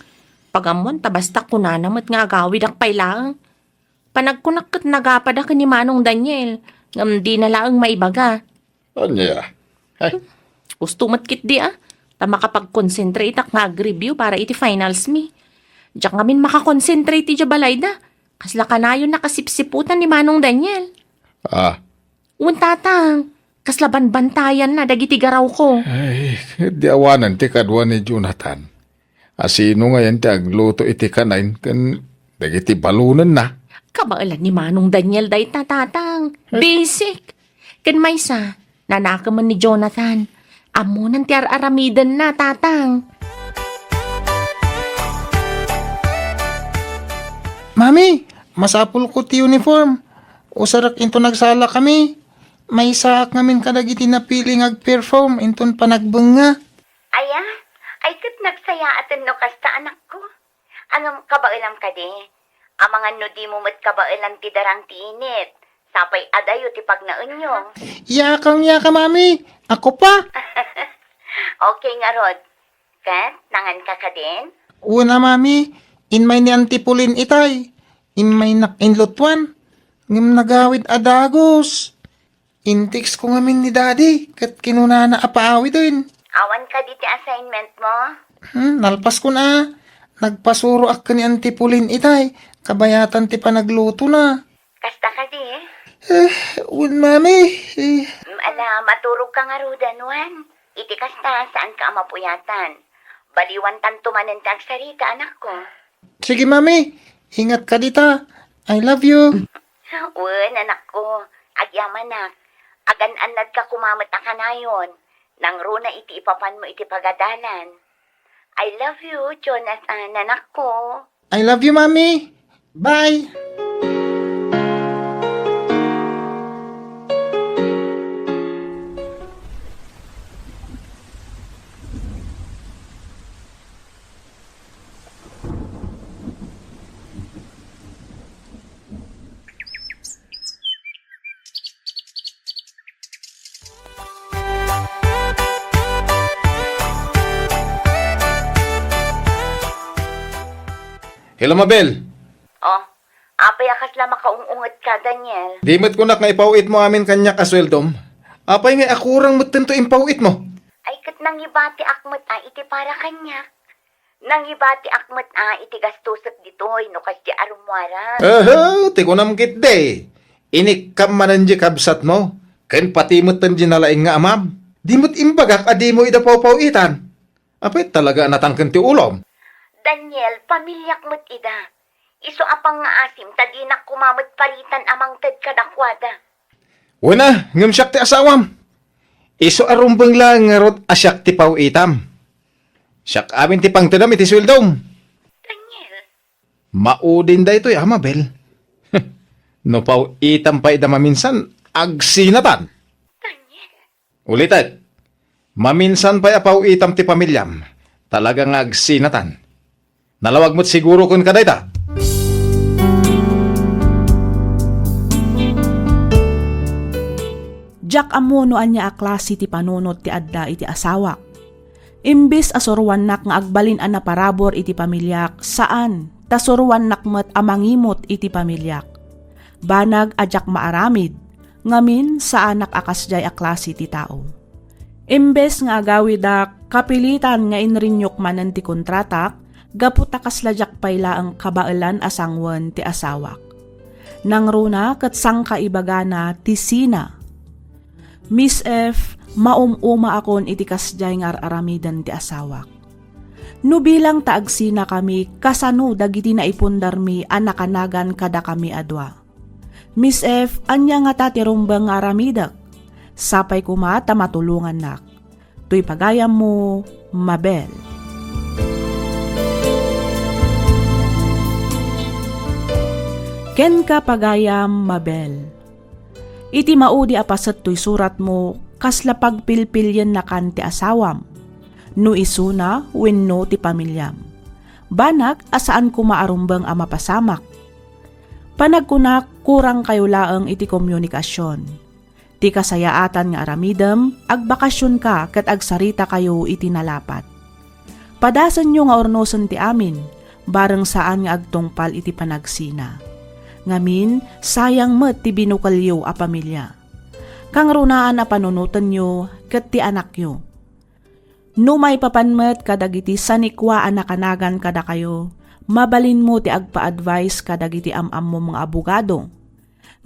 Pagamon, tabasta kunanamot nga agawid ak pailang. Panagkunak kat nagapad ka ni manong Daniel. Ngam di na laang maibaga. Anya? Ay, Gusto mat kit di ah. Ta makapag-concentrate ak nga review para iti finals mi. Jak ngamin makakonsentrate iti balay da. Kasla ka na yun nakasipsiputan ni manong Daniel. Un tatang, kasla bantayan na dagiti garaw ko. ay, di awanan ti kadwa ni Jonathan. Asino nga yan ti agluto iti kanain kan dagiti balunan na. Kabailan ni manong Daniel day tatang. Basic. Kan maysa, nanaka man ni Jonathan. Amunan ti aramidan na tatang. Mami, masapul ko ti uniform. Usarak into nagsala kami. May saak ngamin kadagiti napili ag-perform inton panagbunga. aya, ay kat nagsaya atin no kasta anak ko. Anong kabailam ka di? Ang mga no di mo mat kabailam ti darang ti init. Sapay adayo ti pagnaunyo. Yakang yaka, mami. Ako pa. Okay nga, Rod. Kat, nangan ka ka din? Una, mami. Inmay ni Antipulin itay. Inmay inlotwan. Ngim nagawid adagos. Intix ko ngamin ni daddy. Kat kinuna na apaawi din. Awan ka di ti assignment mo? Nalpas ko na. Nagpasuro ak ni Antipulin itay. Kabayatan ti panagluto na. Kasta ka di? Mami. Maturog ka nga, Rudanwan. Iti kasta, saan ka amapuyatan? Baliwan tantumanan ka agsarita, anak ko. Sige, mami. Ingat ka dita. I love you. Anak ko. Agyaman agan-anad ka kumamat na kanayon. Nang runa iti ipapan mo iti pagadalan. I love you, Jonathan, anak ko. I love you, mami. Bye. Hello, Mabel. Oh, apay akas lang makaungungot ka, Daniel. Di mo't kunak nga ipauit mo amin kanya kasweldom. Apay nga akurang mo't tento impauit mo. Ay kat nangibati akmat iti para kanya. Nangibati akmat iti gastusot ditoy no kas di arumwara. Ti ko namkit de. Inikam manan di kabsat mo. Ken pati mo't tan di nalaing nga amam. Di mo't imbagak adi mo idapaw-pawitan. Apay talaga natangken ti ulom. Daniel, pamilyak mo't ida. Iso apang nga asim, tadinak kumamot paritan amang ted kadakwada. Wala, ngam siyak ti asawam. Iso arumbang lang nga rod asyak ti pawitam. Siyak amin ti pangtadam iti sweldom. Daniel, Maudin da ito Mabel. No pawitam pa ida maminsan, agsinatan. Daniel. Ulitat, maminsan pa pawitam ti pamilyam. Talagang agsinatan. Nalawag mo't siguro kun kadayta. Jack amunoan niya a klase ti panunot ti adda iti asawa. Imbis asurwan nak nga agbalin an naparabor iti pamilyak, saan tasurwan nak met amangimot iti pamilyak. Banag a Jack maaramid, Ngamin sa anak akas jay a klase ti tao. Imbes nga agawid kapilitan nga inrinyok manan ti kontratak, gaputa kasladyak payla ang kabailan asangwan ti asawak. Nang runa kat sang kaibagana ti sina. Miss F, maumuma akon iti kasjay nga aramidan ti asawak. No bilang taagsina kami, kasano dagiti naipundarmi anakanagan kada kami adwa. Miss F, anya nga tatirumbang nga aramidak. Sapay kuma tamatulungan nak. Tuy pagayam mo, Mabel. Ken ka pagayam, Mabel. Iti maudi apasat tuy surat mo, kasla pagpilpilyen na kan ti asawam. No isuna, wenno ti pamilyam. Banak, asaan kumaarumbang ama pasamak. Panagkunak, kurang kayo laang iti komunikasyon. Ti kasayaatan nga aramidem, agbakasyon ka kat agsarita kayo iti nalapat. Padasan nyo nga ornosan ti amin, bareng saan nga agtungpal iti panagsina. Ngamin, sayang met ti binukalyo a pamilya. Kang runaan a panunutan nyo kat ti anak nyo. No may papanmet kadagiti sanikwa anakanagan kada kayo, mabalin mo ti agpa-advise kadagiti am-am mo mga abogado.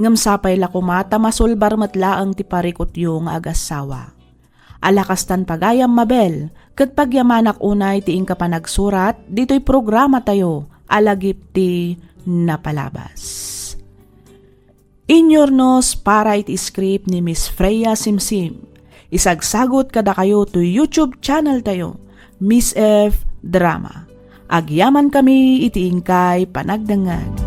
Ngam sapay la kumata masulbar matlaang ti parikotyo nga agasawa. Alakastan pagayam, Mabel, ket pagyamanak unay ti ingka panagsurat, dito'y programa tayo, alagip ti napalabas. Inyornos para iti script ni Miss Freya Simsim. Isagsagot kada kayo to YouTube channel tayo, Miss F Drama. Agyaman kami iti ingkay panagdangag.